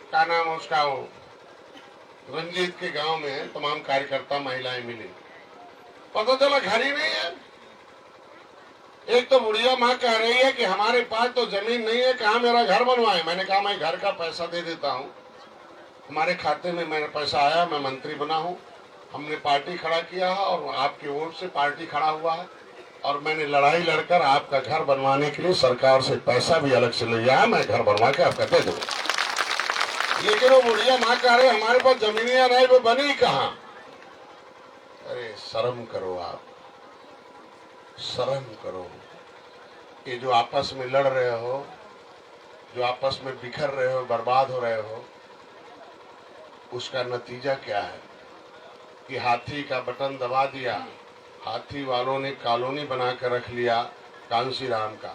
क्या नाम है उसका, वो रंजीत के गांव में तमाम कार्यकर्ता महिलाएं मिली, पता चला घर ही नहीं है। एक तो बुढ़िया माँ कह रही है कि हमारे पास तो जमीन नहीं है, कहाँ मेरा घर बनवाए। मैंने कहा मैं घर का पैसा दे देता हूँ, हमारे खाते में मेरा पैसा आया, मैं मंत्री बना हूँ, हमने पार्टी खड़ा किया है और आपके वोट से पार्टी खड़ा हुआ है। और मैंने लड़ाई लड़कर आपका घर बनवाने के लिए सरकार से पैसा भी अलग से ले आया, मैं घर बनवा के आपका दे दूंगा। लेकिन वो बुढ़िया माँ कह रहे हमारे पास जमीनियां नहीं, वो बनी कहाँ? अरे शर्म करो आप, शर्म करो। ये जो आपस में लड़ रहे हो, जो आपस में बिखर रहे हो, बर्बाद हो रहे हो, उसका नतीजा क्या है कि हाथी का बटन दबा दिया, हाथी वालों ने कॉलोनी बना कर रख लिया कांसी राम का।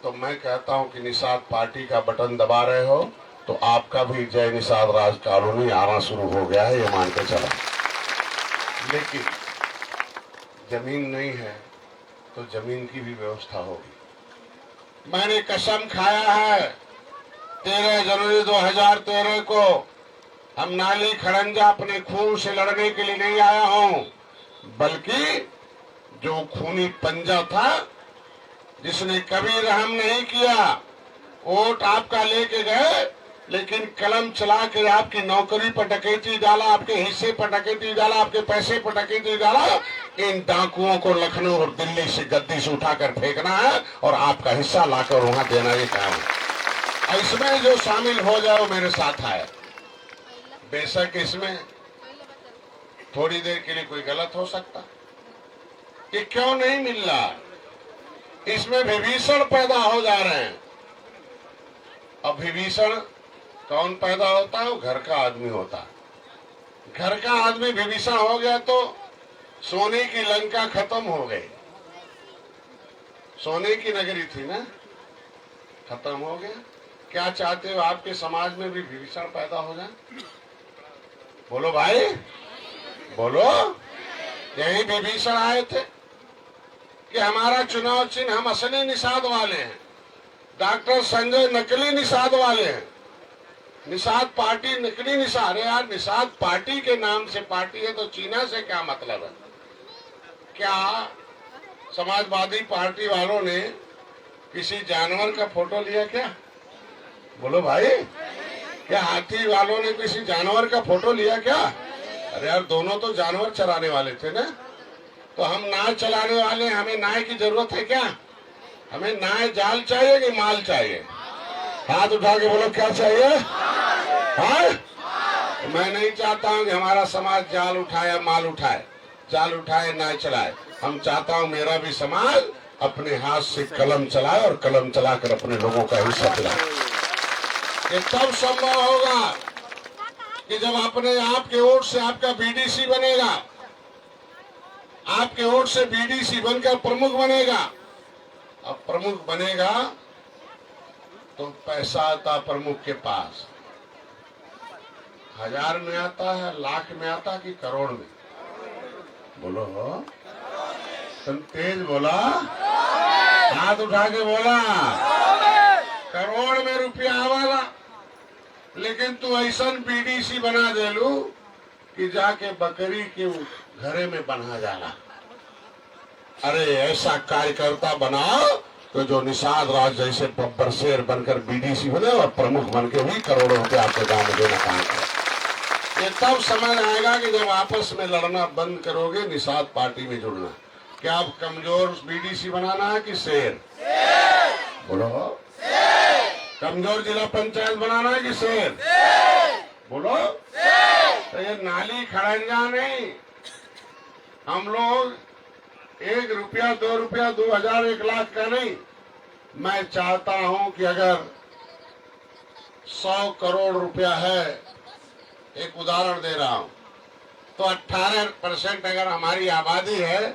तो मैं कहता हूं कि निषाद पार्टी का बटन दबा रहे हो तो आपका भी जय निषाद राज कॉलोनी आना शुरू हो गया है, ये मान के चला। लेकिन जमीन नहीं है तो जमीन की भी व्यवस्था होगी। मैंने कसम खाया है 13 जनवरी 2013 को हम नाली खड़ंजा अपने खून से लड़ने के लिए नहीं आया हूं, बल्कि जो खूनी पंजा था जिसने कभी रहम नहीं किया, वोट आपका लेके गए लेकिन कलम चला के आपकी नौकरी पर डकैती डाला, आपके हिस्से पर डकैती डाला, आपके पैसे पर डकैती डाला। इन डाकुओं को लखनऊ और दिल्ली से गद्दी से उठाकर फेंकना है और आपका हिस्सा लाकर वहां देना ये काम है। इसमें जो शामिल हो जाए वो मेरे साथ आए। बेशक इसमें थोड़ी देर के लिए कोई गलत हो सकता, ये क्यों नहीं मिल रहा? इसमें विभीषण पैदा हो जा रहे हैं। अब विभीषण कौन पैदा होता है? वो घर का आदमी होता है। घर का आदमी विभीषण हो गया तो सोने की लंका खत्म हो गई। सोने की नगरी थी ना, खत्म हो गया। क्या चाहते हो आपके समाज में भी विभीषण पैदा हो जाए? बोलो भाई, बोलो। यही विभीषण आए थे कि हमारा चुनाव चिन्ह, हम असली निषाद वाले हैं, डॉक्टर संजय नकली निषाद वाले हैं, निषाद पार्टी नकली निषाद। अरे यार, निषाद पार्टी के नाम से पार्टी है तो चीना से क्या मतलब है? क्या समाजवादी पार्टी वालों ने किसी जानवर का फोटो लिया क्या? बोलो भाई, क्या हाथी वालों ने किसी जानवर का फोटो लिया क्या? अरे यार, दोनों तो जानवर चराने वाले थे ना। तो हम नाव चलाने वाले, हमें नाव की जरूरत है क्या? हमें नाव जाल चाहिए कि माल चाहिए? हाथ उठा के बोलो, क्या चाहिए? हाँ? मैं नहीं चाहता हूँ कि हमारा समाज जाल उठाए माल उठाए, जाल उठाए नाव चलाए। हम चाहता हूँ मेरा भी समाज अपने हाथ से कलम चलाए और कलम चलाकर अपने लोगों का हिस्सा दिलाए। ये तब संभव होगा कि जब अपने आपके वोट से आपका बीडीसी बनेगा, आपके वोट से बीडीसी बनकर प्रमुख बनेगा। अब प्रमुख बनेगा तो पैसा आता प्रमुख के पास, 1000 में आता है, लाख में आता कि करोड़ में? बोलो, तुम तेज बोला, हाथ उठा के बोला। करोड़ में रुपया आवाला, लेकिन तू ऐसा बीडीसी बना दे लू कि जाके बकरी के घरे में बना जाला। अरे ऐसा कार्यकर्ता बनाओ तो जो निषाद राज जैसे बब्बर शेर बनकर बीडीसी बने और प्रमुख बनके भी करोड़ों रुपए आपके गांव में देना काम करे। ये तब समय आएगा कि जब आपस में लड़ना बंद करोगे, निषाद पार्टी में जुड़ना। क्या आप कमजोर बीडीसी बनाना है कि शेर? बोलो, कमजोर जिला पंचायत बनाना है कि शेर? बोलो। तो ये नाली खड़ंजा नहीं, हम लोग 1 रुपया 2 रुपया 2000 1 लाख का नहीं। मैं चाहता हूं कि अगर 100 करोड़ रुपया है, एक उदाहरण दे रहा हूं, तो 18% अगर हमारी आबादी है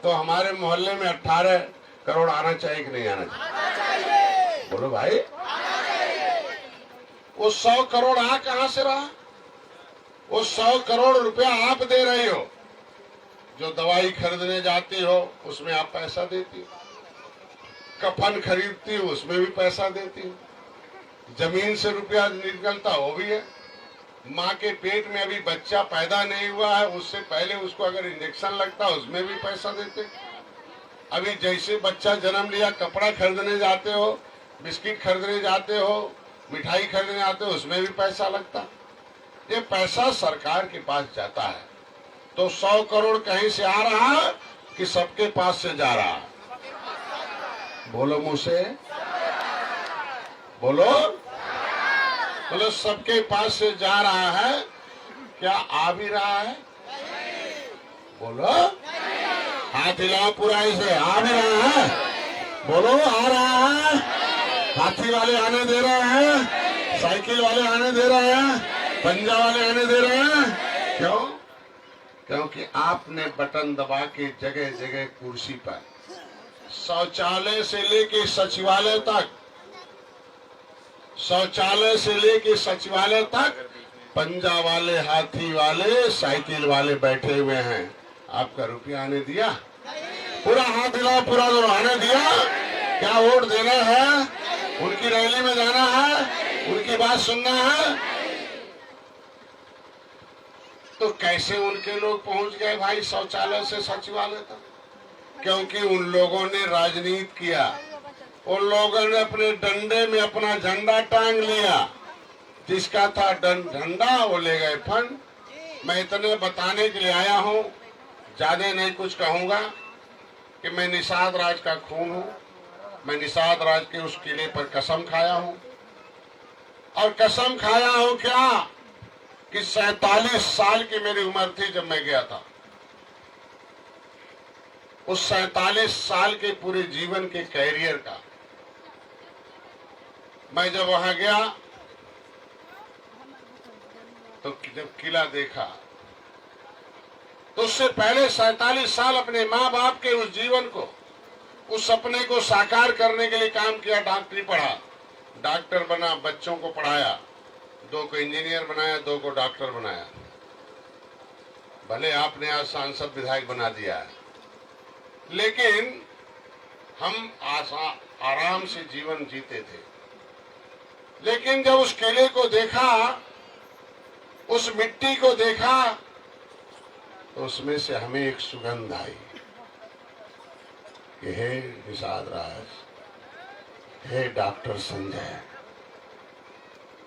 तो हमारे मोहल्ले में 18 करोड़ आना चाहिए कि नहीं आना चाहिए? बोलो भाई। वो 100 करोड़ आ कहां से रहा? वो 100 करोड़ रुपया आप दे रही हो। जो दवाई खरीदने जाती हो उसमें आप पैसा देती हो, कफन खरीदती हो उसमें भी पैसा देती हो, जमीन से रुपया निकलता वो भी है, माँ के पेट में अभी बच्चा पैदा नहीं हुआ है उससे पहले उसको अगर इंजेक्शन लगता है उसमें भी पैसा देते। अभी जैसे बच्चा जन्म लिया, कपड़ा खरीदने जाते हो, बिस्किट खरीदने जाते हो, मिठाई खरीदने जाते हो, उसमें भी पैसा लगता। ये पैसा सरकार के पास जाता है। तो 100 करोड़ कहीं से आ रहा कि सबके पास से जा रहा है? बोलो मुझसे, बोलो बोलो, सबके पास से जा रहा है, क्या आ भी रहा है? बोलो, हाथ हिलाओ पूरा, इसे आ भी रहा है? बोलो, आ रहा है? हाथी वाले आने दे रहे हैं, साइकिल वाले आने दे रहे हैं, पंजा वाले आने दे रहे हैं। क्यों? क्योंकि आपने बटन दबा के जगह जगह कुर्सी पर शौचालय से लेके सचिवालय तक, शौचालय से लेके सचिवालय तक पंजा वाले, हाथी वाले, साइकिल वाले बैठे हुए हैं। आपका रुपया आने दिया? पूरा हाथ हिलाओ, पूरा जोर, आने दिया? क्या वोट देना है? उनकी रैली में जाना है? उनकी बात सुनना है? तो कैसे उनके लोग पहुंच गए भाई शौचालय से सचिवालय तक? क्योंकि उन लोगों ने राजनीति किया, उन लोगों ने अपने डंडे में अपना झंडा टांग लिया। जिसका था झंडा वो ले गए फंड। मैं इतने बताने के लिए आया हूँ, ज्यादा नहीं कुछ कहूंगा कि मैं निषाद राज का खून हूँ। मैं निषाद राज के उस किले पर कसम खाया हूँ, और कसम खाया हूँ क्या कि 47 साल की मेरी उम्र थी जब मैं गया था। उस 47 साल के पूरे जीवन के कैरियर का मैं जब वहां गया तो जब किला देखा तो उससे पहले 47 साल अपने माँ बाप के उस जीवन को, उस सपने को साकार करने के लिए काम किया। डॉक्टरी पढ़ा, डॉक्टर बना, बच्चों को पढ़ाया, 2 को इंजीनियर बनाया, 2 को डॉक्टर बनाया। भले आपने आज सांसद विधायक बना दिया है, लेकिन हम आराम से जीवन जीते थे। लेकिन जब उस किले को देखा, उस मिट्टी को देखा, तो उसमें से हमें एक सुगंध आई कि हे निषाद राज, हे डॉक्टर संजय,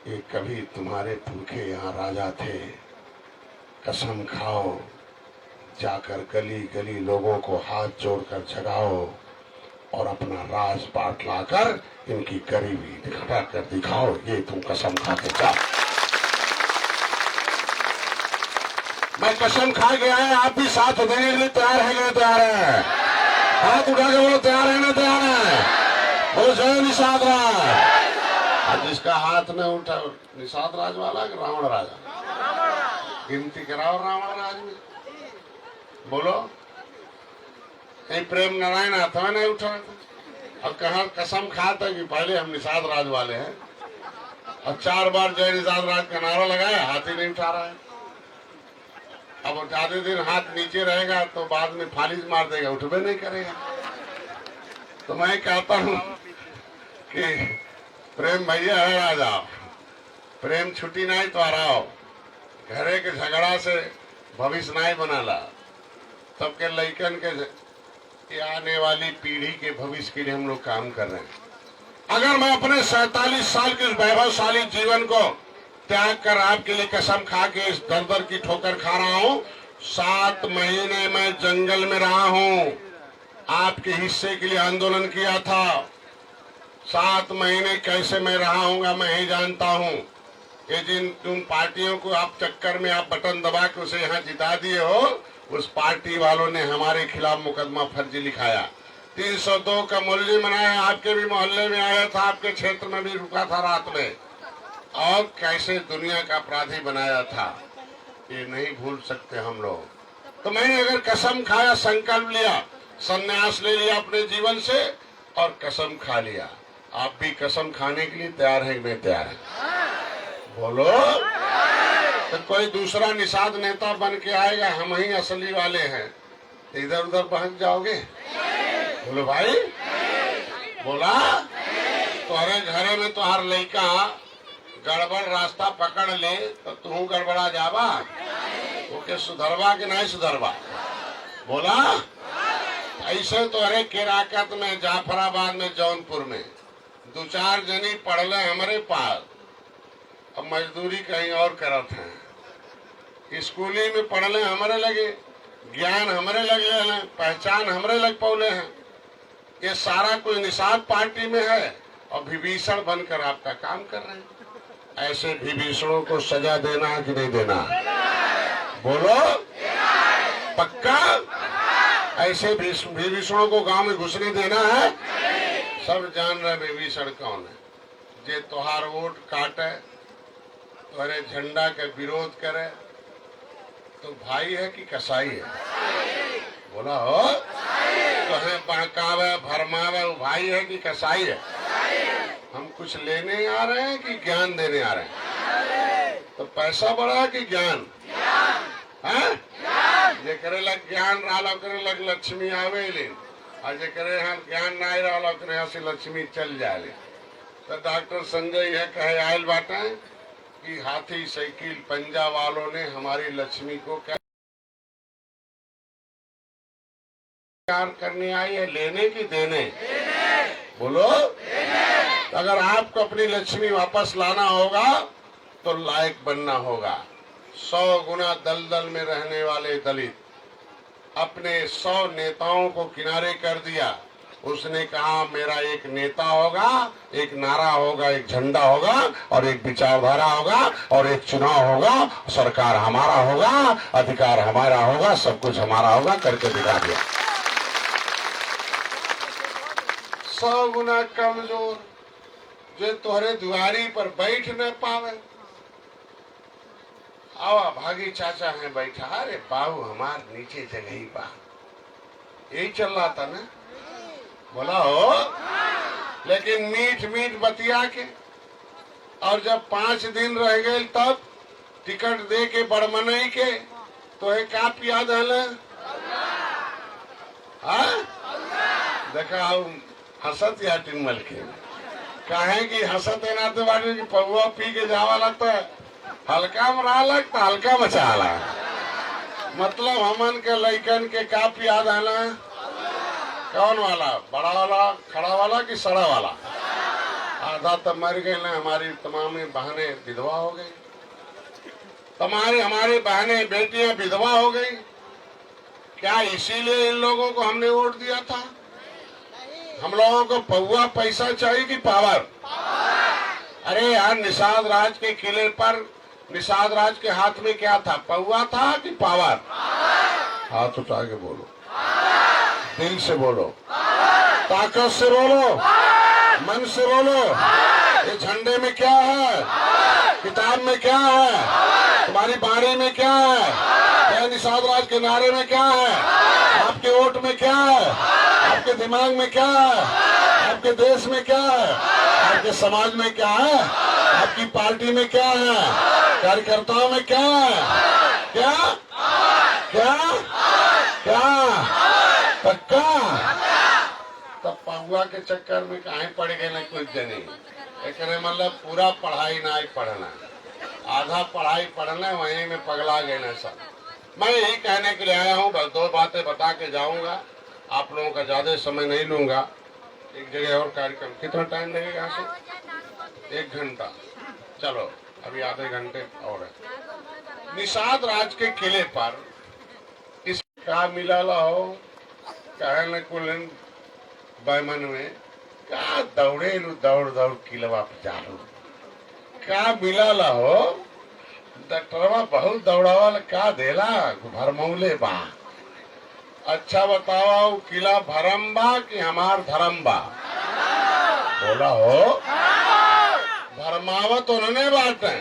ये कभी तुम्हारे पुरखे यहाँ राजा थे। कसम खाओ, जाकर गली गली लोगों को हाथ जोड़कर जगाओ और अपना राज पाट लाकर इनकी गरीबी दिखा कर दिखाओ। ये तुम कसम खा के जाओ। मैं कसम खा गया है, आप भी साथ देने के लिए तैयार है कि तैयार है? हाथ उठा के बोलो, तैयार है ना? तैयार है? बोलो जय निषाद राज। जिसका हाथ न उठा, निषाद राज वाला कि रावण राजा? गिनती कराओ रावण राज में। बोलो, कहीं प्रेम नारायण हाथ में नहीं उठा और कहा कसम खाता कि पहले हम निषाद राज वाले हैं, और 4 बार जय निषाद राज का नारा लगाया, हाथ ही नहीं उठा रहा है। अब ज्यादा दिन हाथ नीचे रहेगा तो बाद में फालिज मार देगा, उठबे नहीं करेगा। तो मैं कहता हूँ कि प्रेम भैया है, आ जाओ। प्रेम छुट्टी नहीं तो आ रहा हो। घरे के झगड़ा से भविष्य नहीं बना ला। सबके लइकन के आने वाली पीढ़ी के भविष्य के लिए हम लोग काम कर रहे हैं। अगर मैं अपने 47 साल के वैभवशाली जीवन को त्याग कर आपके लिए कसम खा के इस दर की ठोकर खा रहा हूँ, 7 महीने मैं जंगल में रहा हूँ, आपके हिस्से के लिए आंदोलन किया था। 7 महीने कैसे मैं रहा हूँगा मैं ही जानता हूँ। ये जिन तुम पार्टियों को आप चक्कर में आप बटन दबा के उसे यहाँ जिता दिए हो, उस पार्टी वालों ने हमारे खिलाफ मुकदमा फर्जी लिखाया। 302 का मूल्य मनाया, आपके भी मोहल्ले में आया था, आपके क्षेत्र में भी रुका था रात में, और कैसे दुनिया का अपराधी बनाया था, ये नहीं भूल सकते हम लोग। तो मैंने अगर कसम खाया, संकल्प लिया, संन्यास ले लिया अपने जीवन से और कसम खा लिया। आप भी कसम खाने के लिए तैयार हैं? मैं तैयार है। बोलो। तो कोई दूसरा निषाद नेता बन के आएगा, हम ही असली वाले हैं, इधर उधर बहक जाओगे? बोलो भाई, बोला। तुम्हारे घरे में तुम्हार लड़का गड़बड़ रास्ता पकड़ ले तो तू गड़बड़ा जावा, ओके सुधरवा के नहीं सुधरवा? बोला। ऐसे तो अरे केराकत में, जाफराबाद में, जौनपुर में 2-4 जनी पढ़ले हमारे पास, अब मजदूरी कहीं और करत हैं। स्कूली में पढ़ले हमारे लगे, ज्ञान हमरे लग ले, पहचान हमरे लग पौले हैं। ये सारा कोई निषाद पार्टी में है और विभीषण बनकर आपका काम कर रहे हैं। ऐसे विभीषणों को सजा देना है कि नहीं देना? बोलो पक्का? ऐसे विभीषणों को गांव में घुसने देना है? सब जान रहे विभीषण कौन है। जे तोहार वोट काटे, तुम्हारे झंडा के विरोध करे, तो भाई है कि कसाई है? बोला हो तो है बहकावे भरमावे, वो भाई है कि कसाई है? हम कुछ लेने आ रहे हैं कि ज्ञान देने आ रहे हैं? तो पैसा बड़ा कि ज्ञान है? जे करे लग ज्ञान रहा करे लग लक्ष्मी आवे ले, और जे करे यहाँ ज्ञान ना रहा करे यहाँ से लक्ष्मी चल जाए। तो डॉक्टर संजय यह कहे आयल बाटे कि हाथी साइकिल पंजा वालों ने हमारी लक्ष्मी को क्या करने आई है, लेने की देने? बोलो अगर आपको अपनी लक्ष्मी वापस लाना होगा तो लायक बनना होगा। 100 गुना दलदल में रहने वाले दलित अपने 100 नेताओं को किनारे कर दिया। उसने कहा मेरा एक नेता होगा, एक नारा होगा, एक झंडा होगा और एक विचारधारा होगा और एक चुनाव होगा, सरकार हमारा होगा, अधिकार हमारा होगा, सब कुछ हमारा होगा, करके दिखा दिया। 100 गुना कमजोर जो तोहरे दुआरी पर बैठ न पावे। आवा भागी चाचा है बैठा, अरे बाबू हमार नीचे जगह बा, यही चल रहा था ना? बोला हो लेकिन मीठ मीठ बतिया के, और जब 5 दिन रह गए तब टिकट दे के बड़मनई के, तो है का याद है? देखा हंसत या टिमल के कहे कि हंसत है ना तो बाटी की पौवा पी के जावा लगता है, हल्का में रहा लगता हल्का बचा ला। मतलब हमन के लइकन के का याद है ना? कौन वाला? बड़ा वाला, खड़ा वाला कि सड़ा वाला? आधा तब मर गए ना, हमारी तमाम बहनें विधवा हो गई, हमारी बहनें बेटियां विधवा हो गई। क्या इसीलिए इन लोगों को हमने वोट दिया था? हम लोगों को पौवा पैसा चाहिए कि पावर? अरे यार निषाद राज के किले पर निषाद राज के हाथ में क्या था? पौवा था कि पावर? हाथ उठा के बोलो, दिल से बोलो, ताकत से बोलो, मन से बोलो। ये झंडे में क्या है? किताब में क्या है? तुम्हारी बाणी में क्या है? क्या निषाद राज के नारे में क्या है? आपके वोट में क्या है? आपके दिमाग में क्या है? आपके देश में क्या है? आपके समाज में क्या है? आपकी पार्टी में क्या है? कार्यकर्ताओं में क्या है? क्या क्या क्या पक्का? तब पहुआ के चक्कर में कहीं पड़ गए ना कुछ जने। एक मतलब पूरा पढ़ाई ना पढ़ना, आधा पढ़ाई पढ़ना, वहीं में पगला गए ना सब। मैं यही कहने के लिए आया हूँ, बस 2 बातें बता के जाऊंगा, आप लोगों का ज्यादा समय नहीं लूंगा। एक जगह और कार्यक्रम, कितना टाइम लगेगा यहाँ से? 1 घंटा। चलो अभी आधे घंटे और है। निषाद राज के किले पर इसका मिला हो कहने कुल बैमन में का दौड़े दौड़ दौड़ किलवा पे जालू का मिला हो। डॉक्टरवा बहुत दौड़ावा का देला भरमौले बा। अच्छा बताओ किला भरम बा कि हमार धर्म बा? बोला हो भरमावत उन्होंने बात है।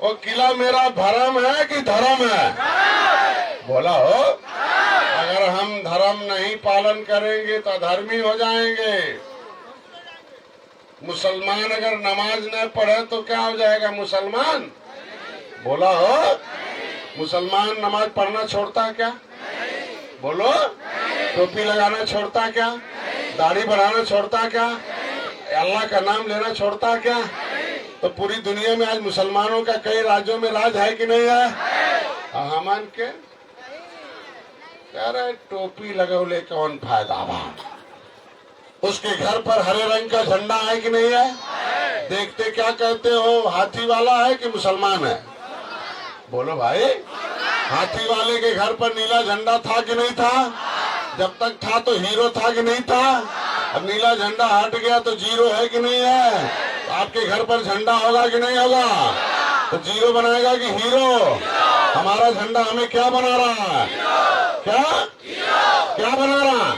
वो किला मेरा भरम है कि धर्म है? बोला हो अगर हम धर्म नहीं पालन करेंगे तो अधर्मी हो जाएंगे। मुसलमान अगर नमाज न पढ़े तो क्या हो जाएगा? मुसलमान? बोला हो मुसलमान नमाज पढ़ना छोड़ता क्या? बोलो टोपी लगाना छोड़ता क्या? दाढ़ी बढ़ाना छोड़ता क्या? अल्लाह का नाम लेना छोड़ता क्या? तो पूरी दुनिया में आज मुसलमानों का कई राज्यों में राज है कि नहीं है? हमान के कह रहे टोपी लगौले कौन फायदा बा? उसके घर पर हरे रंग का झंडा है कि नहीं है? देखते क्या कहते हो हाथी वाला है कि मुसलमान है? बोलो भाई हाथी वाले के घर पर नीला झंडा था कि नहीं था? जब तक था तो हीरो था कि नहीं था? अब नीला झंडा हट गया तो जीरो है कि नहीं है? तो आपके घर पर झंडा होगा कि नहीं होगा? तो जीरो बनाएगा कि हीरो? हमारा झंडा हमें क्या बना रहा है? क्या बना रहा?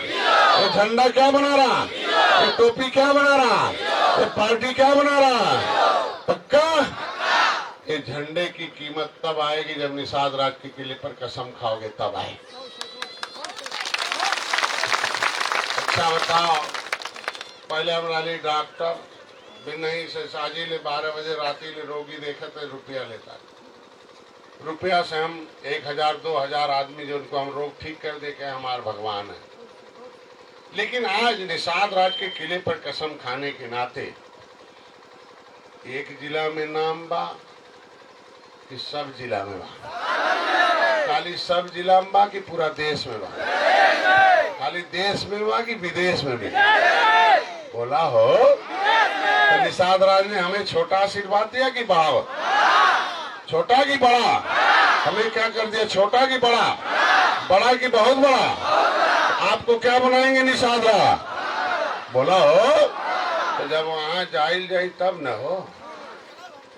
ये झंडा क्या बना रहा? ये टोपी क्या बना रहा? ये पार्टी क्या बना रहा? पक्का ये झंडे की कीमत तब आएगी जब निषाद राज के किले पर कसम खाओगे, तब आए। अच्छा बताओ, पहले हमारे डॉक्टर बिन्नई से साजिले 12 बजे राती ले रोगी देखे थे, रुपया लेता। रुपया से हम 1000 2000 आदमी जो उनको हम रोग ठीक कर दे के हमारे भगवान है। लेकिन आज निषाद राज के किले पर कसम खाने के नाते एक जिला में नाम बा कि सब जिला में बा? खाली सब जिला में बा कि पूरा देश में बा? खाली देश में बा कि विदेश में भी? बोला हो तो निषाद राज ने हमें छोटा आशीर्वाद दिया कि बड़ा? छोटा कि बड़ा? हमें क्या कर दिया? छोटा कि बड़ा? बड़ा कि बहुत बड़ा? आपको क्या बनाएंगे निषाद राज? बोला हो तो जब वहां जाइल जाई तब न हो।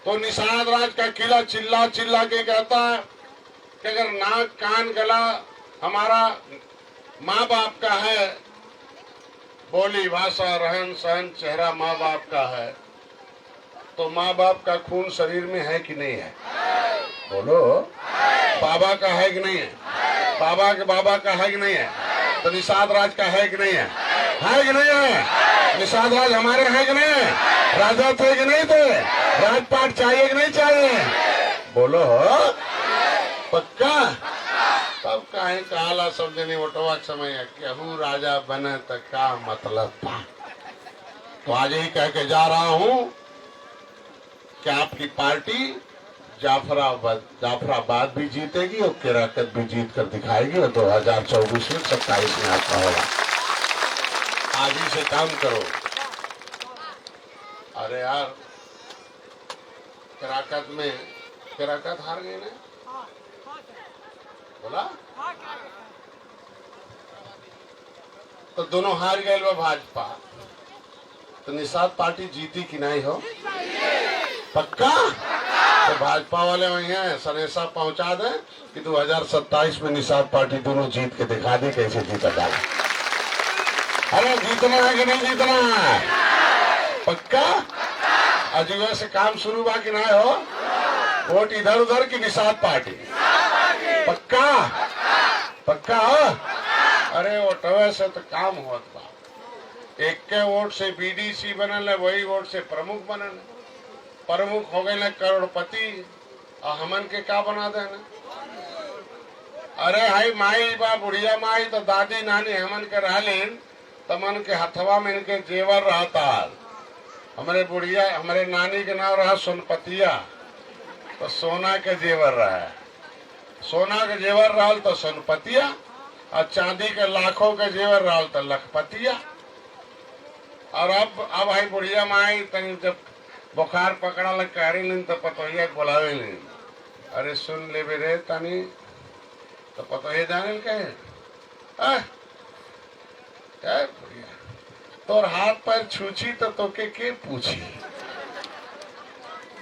तो निषाद राज का किला चिल्ला चिल्ला के कहता है कि अगर नाक कान गला हमारा माँ बाप का है, बोली भाषा रहन सहन चेहरा माँ बाप का है, तो माँ बाप का खून शरीर में है कि नहीं है? बोलो। बाबा का है कि नहीं है? बाबा के बाबा का है कि नहीं है? तो निषाद राज का है कि नहीं है? है कि नहीं है? निषाद राज हमारे है कि नहीं है? राजा थे कि नहीं थे? राजपाट चाहिए कि नहीं चाहिए? बोलो हो पक्का? तब कहे कहाला सब जने वोटवा समय केहू राजा बने तो क्या मतलब था। तो आज ही कह के जा रहा हूं कि आपकी पार्टी जाफराबाद भी जीतेगी और केराकत भी जीत कर दिखाएगी और 2024 में 27 में आपका होगा। आज ही से काम करो। अरे यार केराकत हार गए ना? बोला तो दोनों हार गए वो भाजपा। तो निषाद पार्टी जीती कि नहीं हो? पक्का? तो भाजपा वाले वही हैं, सनेसा पहुंचा दे कि 2027 में निषाद पार्टी दोनों जीत के दिखा दे कैसे जीता जाए। अरे जीतना है कि नहीं जीतना है? पक्का? अजुआ से काम शुरू बा कि नहीं हो? वोट इधर उधर की निषाद पार्टी? पक्का? पक्का हो? अरे वोटवे से तो काम होत बा। एक के वोट से बीडीसी बनल है, वही वोट से प्रमुख बनल है। प्रमुख हो गए करोड़पति और हमन के क्या बना देना? अरे हाई माई बा बुढ़िया माई तो दादी नानी हमन के रहलीन तो मन के हथवा में इनके जेवर रहता। हमारे नानी के नाम रहा सोनपतिया, तो सोना के जेवर रहा। सोना के जेवर रहल तो सोनपतिया और चांदी के लाखों के जेवर रहल तो लखपतिया। और अब भाई बुढ़िया माई तनी जब बुखार पकड़ा लग कह तो पतोहिया बोलावे लीन। अरे सुन ले रे तनी तो पतोहिया जाने कहे तोर हाथ पैर छूची तो तोके के पूछी।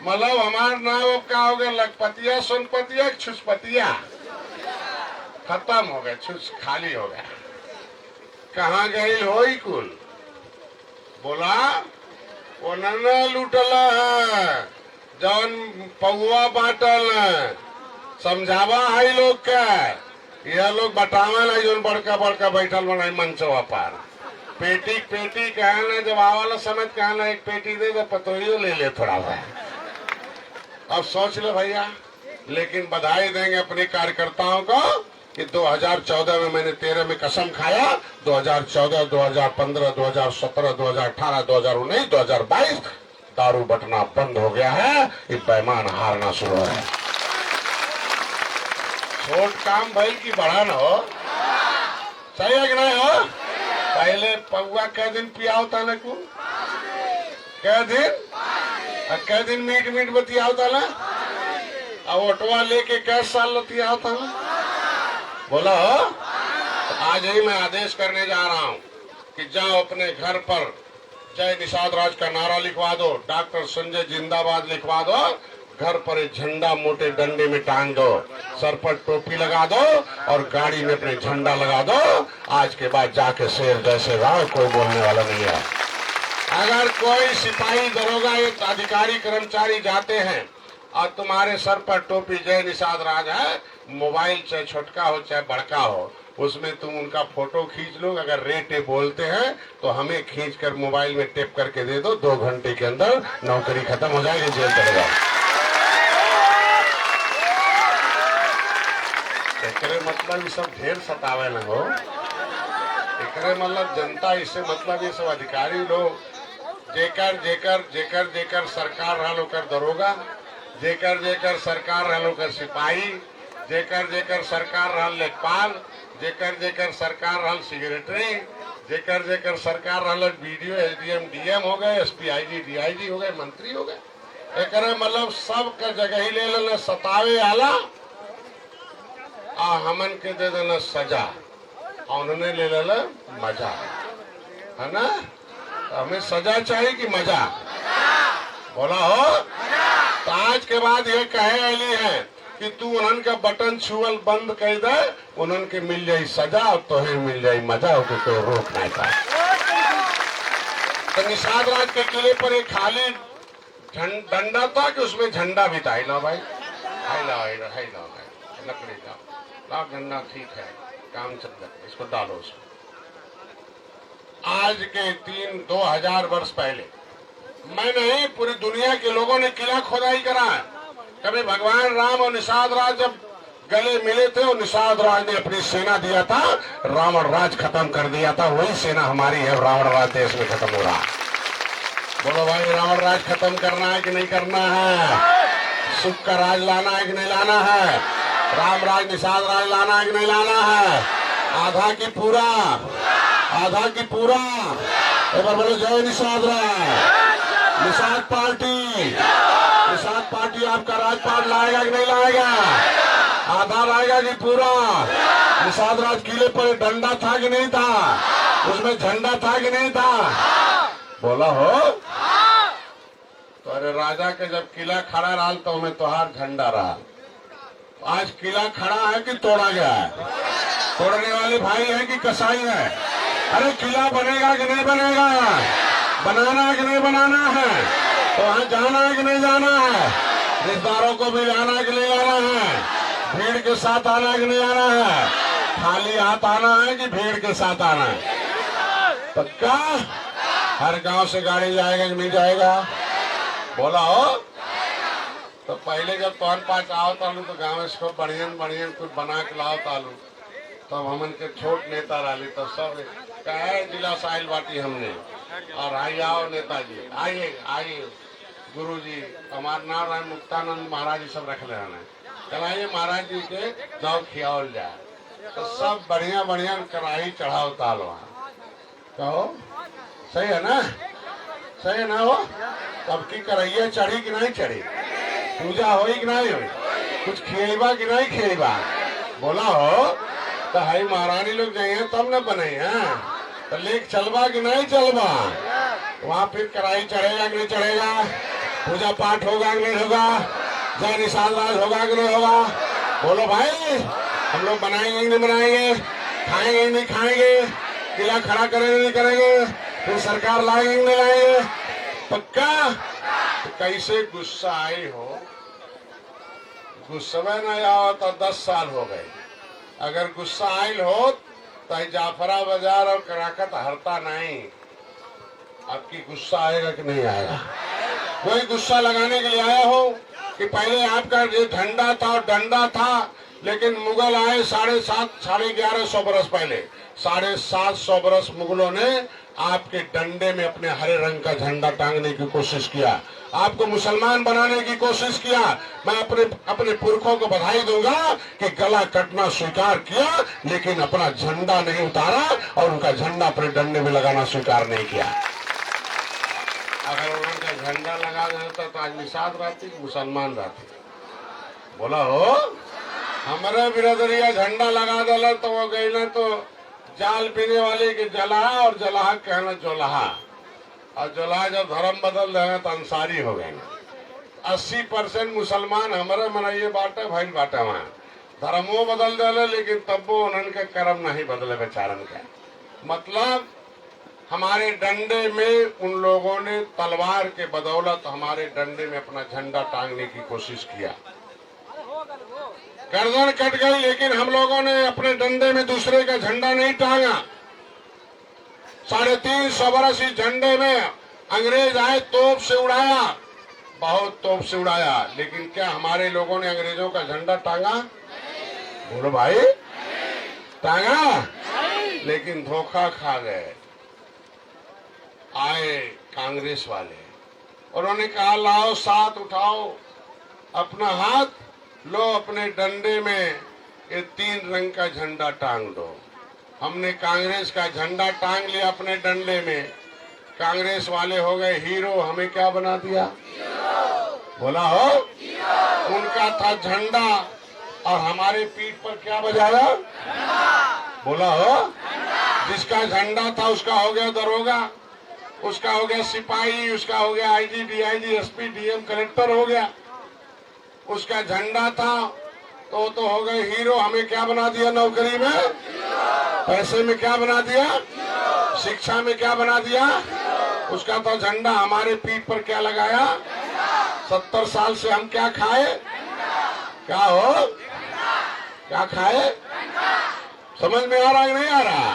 मतलब हमार नाम अब क्या हो गया? लखपतिया सोनपतिया छुसपतिया खत्म हो गया, छुस खाली हो गया। कहाँ गई हो कुल? बोला वो नन्ना लूटल है जौन पौवा बाटल है, समझावा है लोग का। यह लोग बटावे ला जो बड़का बड़का बैठल बनाई मंचवा पार पेटी कहना जब आवाला समझ कहना एक पेटी दे तो पतोहियो ले ले थोड़ा सा। अब सोच लो भैया। लेकिन बधाई देंगे अपने कार्यकर्ताओं को कि 2014 में मैंने 13 में कसम खाया, 2014, 2015, 2017, 2018, 2019, 2022 दारू बटना बंद हो गया है। ये बेईमान हारना शुरू है। छोट काम भाई की बढ़ा न हो, सही है कि नहीं हो? पहले पौवा कै दिन पियाओ था न को? कै दिन मीट बतियाओ था ना? और ओटवा लेके कै साल लतियाओ था ना? बोला हो। तो आज ही मैं आदेश करने जा रहा हूँ कि जाओ अपने घर पर जय निषाद राज का नारा लिखवा दो, डॉक्टर संजय जिंदाबाद लिखवा दो, घर पर एक झंडा मोटे डंडे में टांग दो, सर पर टोपी लगा दो और गाड़ी में अपने झंडा लगा दो। आज के बाद जाके शेर जैसे रहो, कोई बोलने वाला नहीं है। अगर कोई सिपाही दरोगा या अधिकारी कर्मचारी जाते हैं और तुम्हारे सर पर टोपी जय निषाद राज है, मोबाइल चाहे छोटका हो चाहे बड़का हो, उसमें तुम उनका फोटो खींच लो। अगर रेटे बोलते हैं तो हमें खींच कर मोबाइल में टेप करके दे दो, 2 घंटे के अंदर नौकरी खत्म हो जाएगी, जेल चले जाओ। एकरे मतलब ये सब ढेर सतावे न हो। एकरे मतलब जनता, इससे मतलब ये सब अधिकारी लोग जेकर जेकर जेकर जेकर सरकार रहल ओकर दरोगा, जेकर जेकर सरकार रहल ओकर सिपाही, जेकर जेकर सरकार रहल लेखपाल, जेकर जेकर सरकार रहल सेक्रेटरी, जेकर जेकर सरकार रहल बीडीओ एसडीएम डीएम हो गए, एसपी आईजी डीआईजी हो गए, मंत्री हो गए। एकरे मतलब सब का जगह ही ले लेना सतावे आला आ हमन के दे देना सजा, उन्होंने ले लेना मजा, है ना। हमें सजा चाहिए कि मजा? बोला हो। तो आज के बाद ये कहे अली है कि तू उन्हन का बटन छुअल बंद कर दे, उन्हन के मिल जाये सजा और तोहे मिल जाये मजा, हो तो रोक नहीं पाए। तो निषाद राज के किले पर एक खाली डंडा था कि उसमें झंडा भी था। हिलाओ भाई, हिलाओ हिलाओ भाई, लकड़ी का लाओ डंडा, ठीक है, काम चल जाए, इसको डालो उसमें। आज के 2000 वर्ष पहले मैं नहीं, पूरी दुनिया के लोगों ने किला खोदाई करा है। कभी भगवान राम और निषाद राज जब गले मिले थे और निषाद राज ने अपनी सेना दिया था, रावण राज खत्म कर दिया था। वही सेना हमारी है, रावण राज देश में खत्म हो रहा। बोलो भाई, रावण राज खत्म करना है कि नहीं करना है? सुख का राज लाना है कि नहीं लाना है? राम राज निषाद राज लाना है कि नहीं लाना है? आधा की पूरा, आधा की पूरा। एक बार बोलो जय निषाद राज। निषाद पार्टी, निषाद पार्टी आपका राजपाट लाएगा कि नहीं लाएगा? आधा लाएगा कि पूरा? निषाद राज किले पर डंडा था कि नहीं था? उसमें झंडा था कि नहीं था? बोला हो। तो अरे राजा के जब किला खड़ा रहा तो मैं तोहार झंडा रहा। आज किला खड़ा है कि तोड़ा गया है? तोड़ने वाले भाई है कि कसाई है? अरे किला बनेगा कि नहीं बनेगा? बनाना है कि नहीं बनाना है? तो वहाँ जाना है कि नहीं जाना है? रिश्तेदारों को भी लाना है कि नहीं लाना है? भीड़ के साथ आना है कि नहीं आना है? खाली हाथ आना है कि भीड़ के साथ आना है? पक्का? हर गांव से गाड़ी जाएगा कि नहीं जाएगा? बोला हो। तो पहले जब तोहन पास आओ तालू तो गाँव इसको बढ़ियन बढ़ियन कुछ बना के लाओ तालू, तब हमन के छोट नेता रही, तो सब कहे जिला साहिल बाटी हमने। और आई आओ नेताजी, आइए आइए, गुरु जी हमारा नाम राय मुक्तानंद महाराज जी सब रख ले हैं, चलाइए महाराज जी के जाओ खियाओल जाए। तो सब बढ़िया बढ़िया कढ़ाई चढ़ाओ तालो। कहो सही है ना? सही है ना? हो तब की कराइए चढ़ी कि नहीं चढ़ी? पूजा होई कि नहीं हुई? कुछ खेलबा कि नहीं खेलबा? बोला हो। तो हाई महारानी लोग जाइए तब न बने हैं, तो लेक चलबा कि नहीं चलबा? वहाँ फिर कढ़ाई चढ़ेगा कि नहीं चढ़ेगा? पूजा पाठ होगा कि नहीं होगा? जय निषाद राज होगा कि नहीं होगा? बोलो भाई, हम लोग बनाएंगे कि नहीं बनाएंगे? खाएंगे कि नहीं खाएंगे? किला खड़ा करेंगे नहीं करेंगे? फिर सरकार लाएंगे कि नहीं लाएंगे? पक्का? तो कैसे गुस्सा आई हो? गुस्सा न आओ तो 10 साल हो गए। अगर गुस्सा आयल हो तो जाफरा बाजार और कराकत हरता नहीं। आपकी गुस्सा आएगा कि नहीं आएगा? कोई गुस्सा लगाने के लिए आया हो कि पहले आपका ये झंडा था और डंडा था, लेकिन मुगल आए 1150 बरस पहले, 750 बरस मुगलों ने आपके डंडे में अपने हरे रंग का झंडा टांगने की कोशिश किया, आपको मुसलमान बनाने की कोशिश किया। मैं अपने पुरखों को बधाई दूंगा कि गला कटना स्वीकार किया, लेकिन अपना झंडा नहीं उतारा और उनका झंडा अपने डंडे में लगाना स्वीकार नहीं किया। अगर उनका झंडा लगा देता तो आज निषाद रहती, मुसलमान रहती। बोला हो। हमारे बिरादरिया झंडा लगा दल तो वो गई ना तो जाल पीने वाले के जलाहा और जलाहा कहना जोलाहा, और जोलाहा जब धर्म बदल देना तो अंसारी हो गए। 80% मुसलमान हमारे मनाइए बाटे भाई बाटे वहां धर्मों बदल दे, लेकिन तब वो उनके कर्म नहीं बदले बेचारन के। मतलब हमारे डंडे में उन लोगों ने तलवार के बदौलत हमारे डंडे में अपना झंडा टांगने की कोशिश किया। गर्दन कट गई, लेकिन हम लोगों ने अपने डंडे में दूसरे का झंडा नहीं टांगा। 350 बरस इस झंडे में अंग्रेज आए, तोप से उड़ाया, बहुत तोप से उड़ाया, लेकिन क्या हमारे लोगों ने अंग्रेजों का झंडा टांगा? बोलो भाई, टांगा? लेकिन धोखा खा गए। आए कांग्रेस वाले, उन्होंने कहा लाओ साथ उठाओ अपना हाथ, लो अपने डंडे में ये 3 रंग का झंडा टांग दो। हमने कांग्रेस का झंडा टांग लिया अपने डंडे में। कांग्रेस वाले हो गए हीरो, हमें क्या बना दिया? बोला हो, उनका था झंडा और हमारे पीठ पर क्या बजाया? बोला हो, जिसका झंडा था उसका हो गया दरोगा, उसका हो गया सिपाही, उसका हो गया IG, DIG, SP, DM, collector हो गया। उसका झंडा था तो हो गए हीरो। हमें क्या बना दिया? नौकरी में, पैसे में क्या बना दिया? शिक्षा में क्या बना दिया? उसका तो झंडा, हमारे पीठ पर क्या लगाया? 70 साल से हम क्या खाए? क्या हो, क्या खाए? समझ में आ रहा है नहीं आ रहा?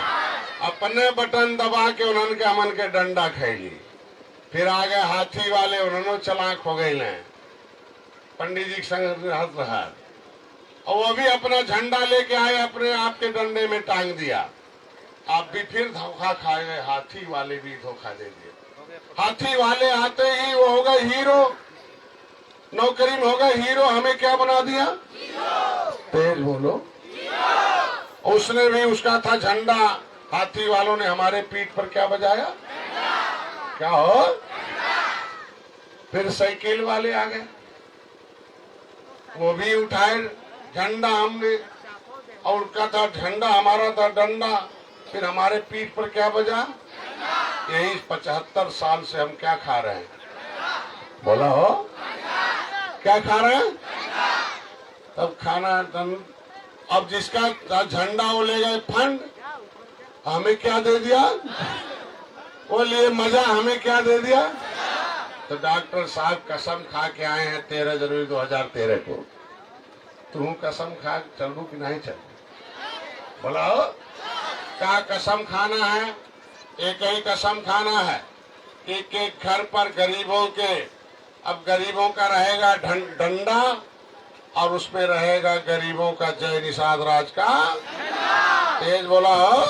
अपने बटन दबा के उन्होंने के अमन के डंडा खेली। फिर आ गए हाथी वाले, उन्होंने चलाक हो गए हैं, पंडित जी के संग हाथ रहा, और वो भी अपना झंडा लेके आए, अपने आप के डंडे में टांग दिया। आप भी फिर धोखा खा गए, हाथी वाले भी धोखा दे दिए। हाथी वाले आते ही वो हो गए हीरो, नौकरी में हो गए हीरो। हमें क्या बना दिया? तेज बोलो। उसने भी, उसका था झंडा, हाथी वालों ने हमारे पीठ पर क्या बजाया? क्या हो? फिर साइकिल वाले आ गए, वो भी उठाए झंडा हमने, और उनका था झंडा, हमारा था डंडा। फिर हमारे पीठ पर क्या बजा? यही 75 साल से हम क्या खा रहे हैं? बोला हो, क्या खा रहे हैं? तब खाना अब जिसका झंडा वो ले गए फंड, हमें क्या दे दिया? वो लिए मजा, हमें क्या दे दिया? तो डॉक्टर साहब कसम खा के आए हैं 13 जनवरी 2013 को, तू कसम खा चलू कि नहीं चल? बोला हो, क्या कसम खाना है? एक ही कसम खाना है, एक एक घर पर गरीबों के, अब गरीबों का रहेगा डंडा और उसमें रहेगा गरीबों का जय निषाद राज का। तेज बोला हो,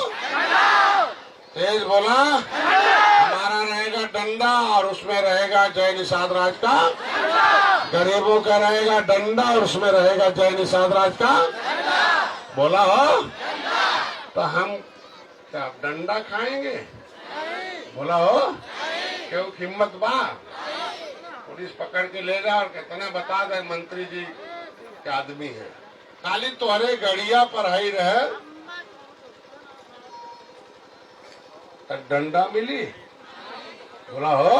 तेज बोला। हमारा रहेगा डंडा और उसमें रहेगा जय निषाद राज का। गरीबों का रहेगा डंडा और उसमें रहेगा जय निषाद राज का। बोला हो, तो हम क्या डंडा खाएंगे? बोला हो, क्यों हिम्मत बा? पुलिस पकड़ के ले जा और कितने बता दे मंत्री जी के आदमी है, खाली तुम्हारे गड़िया पर ही रहे तो डंडा मिली। बोला हो,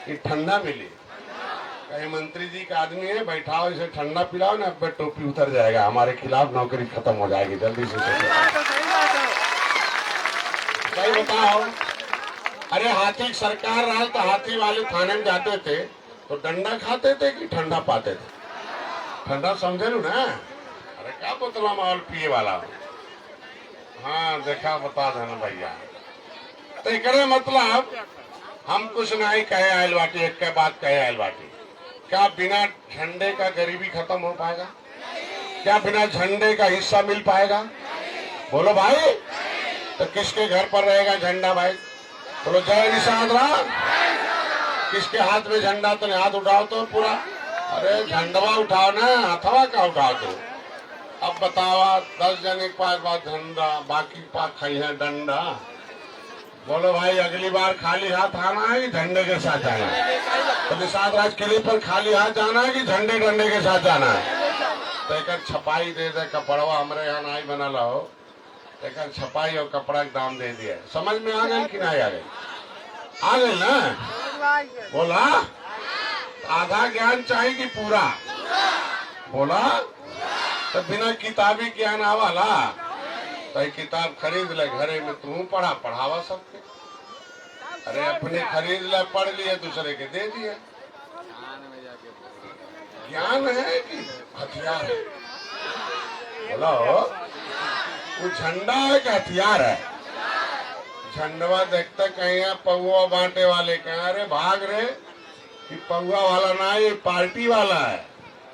कि ठंडा मिली। कहीं मंत्री जी का आदमी है, बैठाओ इसे ठंडा पिलाओ ना, अब टोपी उतर जाएगा, हमारे खिलाफ नौकरी खत्म हो जाएगी, जल्दी से सही बताओ। अरे हाथी सरकार रहा तो हाथी वाले थाने में जाते थे तो डंडा खाते थे कि ठंडा पाते थे? ठंडा समझे लो ना। अरे क्या बोतला माहौल पिए वाला। हाँ देखा, बता देना भैया। तो एक मतलब हम कुछ नहीं कहे आयल बाटी, एक के बात कहे आयल बाटी। क्या बिना झंडे का गरीबी खत्म हो पाएगा? क्या बिना झंडे का हिस्सा मिल पाएगा? बोलो भाई। तो किसके घर पर रहेगा झंडा भाई? बोलो जय निषाद राज। किसके हाथ में झंडा? तो हाथ उठाओ तो पूरा। अरे झंडवा उठाओ ना, हथवा का उठाओ तो। अब बताओ, 10 जने के पास बात झंडा, बाकी पास खाई है डंडा। बोलो भाई, अगली बार खाली हाथ आना है कि झंडे के साथ जाना है? तो निषाद राज किले पर खाली हाथ जाना है कि झंडे डंडे के साथ जाना है? तो एक छपाई दे दे कपड़वा हमारे यहाँ नहीं बना हो, एक छपाई और कपड़ा के दाम दे दिया। समझ में आ गई कि नहीं आ गई? आ गई ना? बोला आधा ज्ञान चाहिए कि पूरा? बोला तो बिना किताबी ज्ञान आवाला तो किताब खरीद ले, घरे में तू पढ़ावा सबके। अरे अपने खरीद ले, पढ़ लिए, दूसरे के दे दिए। ज्ञान है कि हथियार है? बोलो वो झंडा है कि हथियार है? झंडवा देखते कहीं पौवा बांटे वाले कहें अरे भाग रे कि पौवा वाला ना ये पार्टी वाला है।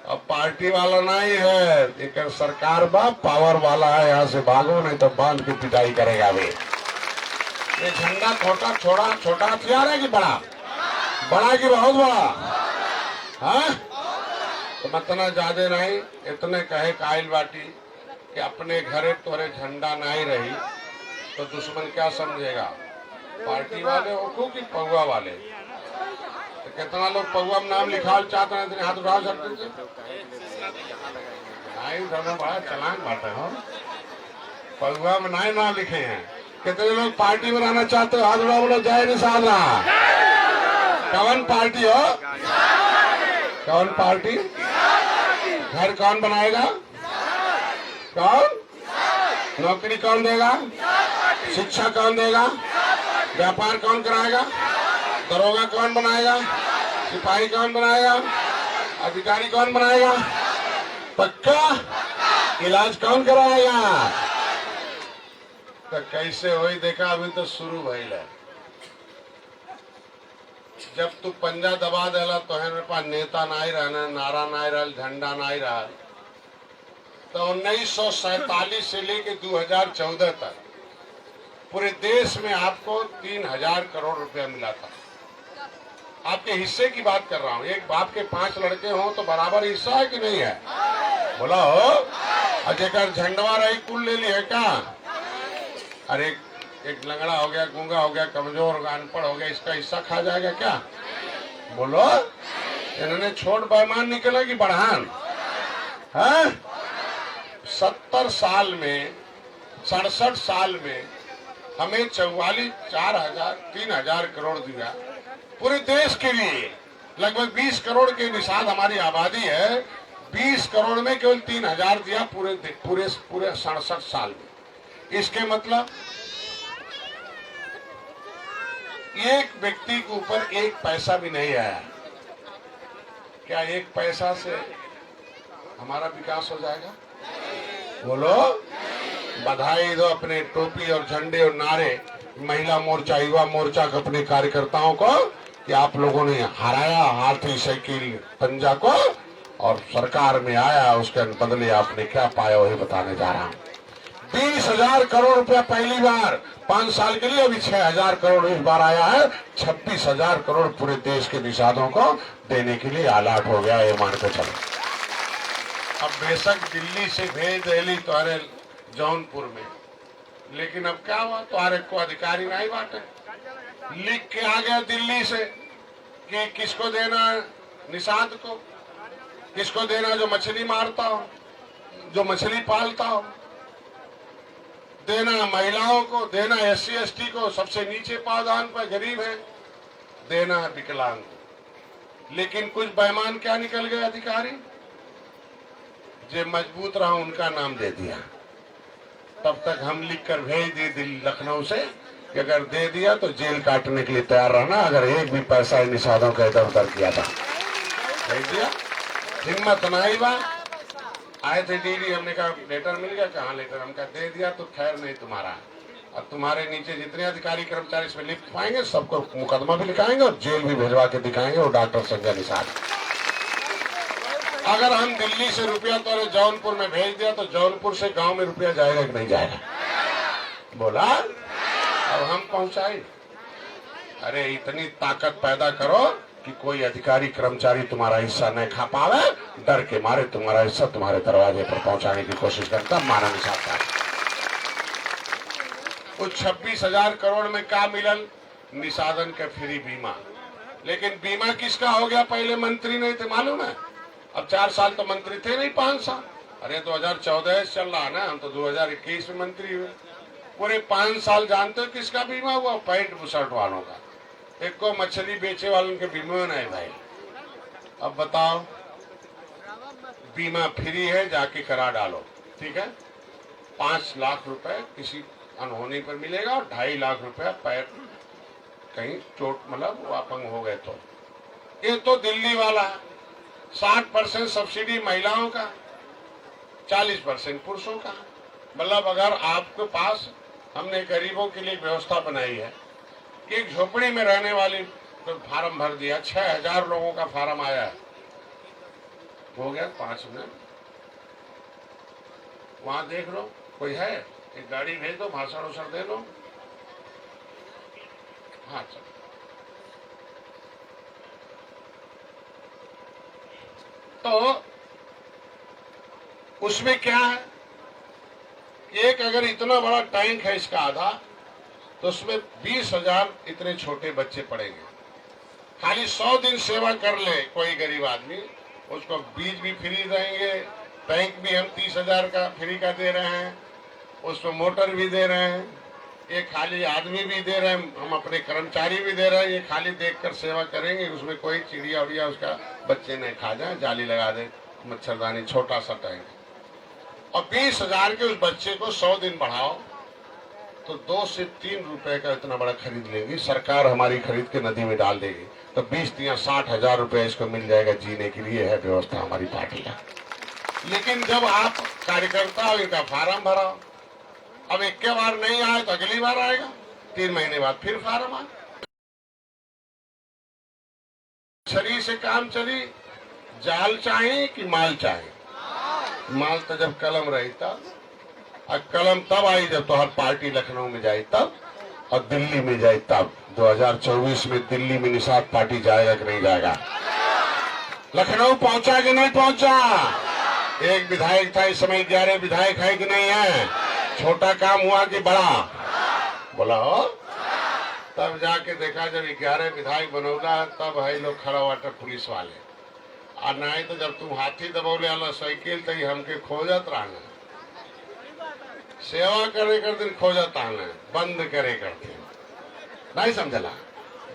अब पार्टी वाला नहीं है, एक सरकार बा पावर वाला है, यहाँ से भागो नहीं तो बांध के पिटाई करेगा वे। ये झंडा छोटा हथियार है कि बड़ा? बड़ा कि बहुत बड़ा? हाँ तो इतना ज्यादा नहीं, इतने कहे कायल बाटी कि अपने घरे तोरे झंडा नहीं रही तो दुश्मन क्या समझेगा? पार्टी वाले हो कि पौवा वाले? तो कितना लोग पौवा में नाम लिखाल चाहते हैं, हाथ उठा सकते थे? नहीं दोनों बड़ा चलान बाटे हो, पौवा में नहीं नाम लिखे हैं। कितने लोग पार्टी बनाना चाहते हो? हाथ उठा, बोलो जय निषाद राम। कौन पार्टी हो? कौन पार्टी? घर कौन बनाएगा? कौन? नौकरी कौन देगा? शिक्षा कौन देगा? व्यापार कौन कराएगा? दरोगा कौन बनाएगा? सिपाही कौन बनाएगा? अधिकारी कौन बनाएगा? पक्का इलाज कौन कराएगा? तो कैसे हो देखा? अभी तो शुरू भइल है। जब तू पंजा दबा देला तो है पास नेता नहीं रहना, नारा नहीं रहा, झंडा नहीं रहा। तो 1947 से लेकर 2014 तक पूरे देश में आपको 3000 करोड़ रुपया मिला था। आपके हिस्से की बात कर रहा हूँ। एक बाप के 5 लड़के हों तो बराबर हिस्सा है कि नहीं है? बोला हो। अजयकर झंडवा रही कुल ले ली है क्या? अरे एक लंगड़ा हो गया, गूंगा हो गया, कमजोर हो गया, अनपढ़ हो गया, इसका हिस्सा खा जाएगा क्या? बोलो इन्होंने छोट बेईमान निकला कि बढ़ान है? 70 साल में 67 साल में हमें 3,000 करोड़ दिया पूरे देश के लिए। लगभग 20 करोड़ के निषाद हमारी आबादी है, 20 करोड़ में केवल 3,000 दिया पूरे 67 साल में। इसके मतलब एक व्यक्ति के ऊपर एक पैसा भी नहीं आया। क्या एक पैसा से हमारा विकास हो जाएगा? बोलो बधाई दो अपने टोपी और झंडे और नारे महिला मोर्चा, युवा मोर्चा के अपने कार्यकर्ताओं को कि आप लोगों ने हराया हाथी साइकिल पंजा को और सरकार में आया, उसके बदले आपने क्या पाया वही बताने जा रहा हूँ। 20,000 करोड़ रुपया पहली बार 5 साल के लिए, अभी 6,000 करोड़ इस बार आया है। 26,000 करोड़ पूरे देश के निषादों को देने के लिए अलर्ट हो गया, ये मान के चलो। अब बेशक दिल्ली से भेज दिल्ली तुम्हारे जौनपुर में, लेकिन अब क्या हुआ? तुम्हारे को अधिकारी नहीं बांटे, लिख के आ गया दिल्ली से कि किसको देना निषाद को, किसको देना जो मछली मारता हो, जो मछली पालता हो, देना महिलाओं को, देना SC ST को, सबसे नीचे पावदान पर गरीब है, देना विकलांग को। लेकिन कुछ बेईमान क्या निकल गए अधिकारी, जो मजबूत रहा उनका नाम दे दिया। तब तक हम लिख कर भेज दिए दिल्ली लखनऊ से कि अगर दे दिया तो जेल काटने के लिए तैयार रहना, अगर एक भी पैसा इन निषादों का इधर उधर किया था। भेज दिया, हिम्मत नहीं बा। आए थे DD, हमने कहा लेटर मिल गया? कहाँ लेटर? हम कहा दे दिया तो खैर नहीं तुम्हारा, अब तुम्हारे नीचे जितने अधिकारी कर्मचारी इसमें लिख पाएंगे सबको मुकदमा भी लिखाएंगे और जेल भी भिजवा के दिखाएंगे। और डॉक्टर संजय निषाद, अगर हम दिल्ली से रुपया तो जौनपुर में भेज दिया तो जौनपुर से गांव में रुपया जाएगा कि नहीं जाएगा? बोला अब हम पहुंचाए। अरे इतनी ताकत पैदा करो कि कोई अधिकारी कर्मचारी तुम्हारा हिस्सा नहीं खा पावे, डर के मारे तुम्हारा हिस्सा तुम्हारे दरवाजे पर पहुंचाने की कोशिश करता माना निषाद था। उस 26,000 करोड़ में क्या मिलल? निषादन के फ्री बीमा। लेकिन बीमा किसका हो गया? पहले मंत्री नहीं थे मालूम है? अब 4 साल तो मंत्री थे नहीं, 5 साल अरे 2014 चल रहा है ना, हम तो 2021 में मंत्री हुए। पूरे 5 साल जानते हो किसका बीमा हुआ? पैंट बुशर्ट वालों का। एक को मछली बेचे वालों के बीमा नहीं भाई। अब बताओ, बीमा फ्री है, जाके करा डालो, ठीक है। 5 लाख रुपए किसी अनहोनी पर मिलेगा और 2.5 लाख रुपया पैर कहीं चोट मतलब वो अपंग हो गए तो। ये तो दिल्ली वाला 60% सब्सिडी महिलाओं का, 40% पुरुषों का। मतलब अगर आपके पास, हमने गरीबों के लिए व्यवस्था बनाई है कि एक झोपड़ी में रहने वाली तो फार्म भर दिया, 6000 लोगों का फार्म आया है, हो गया 5 मिनट। वहां देख लो कोई है, एक गाड़ी भेज दो, भाषण उषण दे दो। हाँ चलो, तो उसमें क्या है, एक अगर इतना बड़ा टैंक है इसका आधा, तो उसमें 20,000 इतने छोटे बच्चे पड़ेंगे। खाली 100 दिन सेवा कर ले कोई गरीब आदमी, उसको बीज भी फ्री देंगे, टैंक भी हम 30,000 का फ्री का दे रहे हैं, उसमें मोटर भी दे रहे हैं, ये खाली आदमी भी दे रहे हैं, हम अपने कर्मचारी भी दे रहे हैं। ये खाली देखकर सेवा करेंगे, उसमें कोई चिड़िया उड़िया उसका बच्चे नहीं खा जाए, जाली लगा दे, मच्छरदानी, छोटा सा टैंक। और 20,000 के उस बच्चे को 100 दिन बढ़ाओ तो 2 से 3 रुपए का इतना बड़ा खरीद लेंगी सरकार, हमारी खरीद के नदी में डाल देगी, तो 20 या 60,000 रुपए इसको मिल जाएगा जीने के लिए। है व्यवस्था हमारी पार्टी का। लेकिन जब आप कार्यकर्ता हो, इनका फार्म भराओ, अब एक के बार नहीं आए तो अगली बार आएगा, 3 महीने बाद फिर फार्म आए। शरीर से काम चली, जाल चाहे कि माल चाहे? माल तो जब कलम रही तब, और कलम तब आई जब तो हर पार्टी लखनऊ में जाए तब, और दिल्ली में जाए तब। 2024 में दिल्ली में निषाद पार्टी जाएगा कि नहीं जाएगा? लखनऊ पहुंचा कि नहीं पहुंचा? एक विधायक था, इस समय 11 विधायक है कि नहीं है? छोटा काम हुआ कि बड़ा? बोला हो। तब जाके देखा जब 11 विधायक बनौला, तब है लोग खड़ा हुआ पुलिस वाले। और नहीं तो जब तुम हाथी दबौले वाला साइकिल तक हमके खोजत रहना, सेवा करे कर दिन खोजत आना, बंद करे करते नहीं समझला।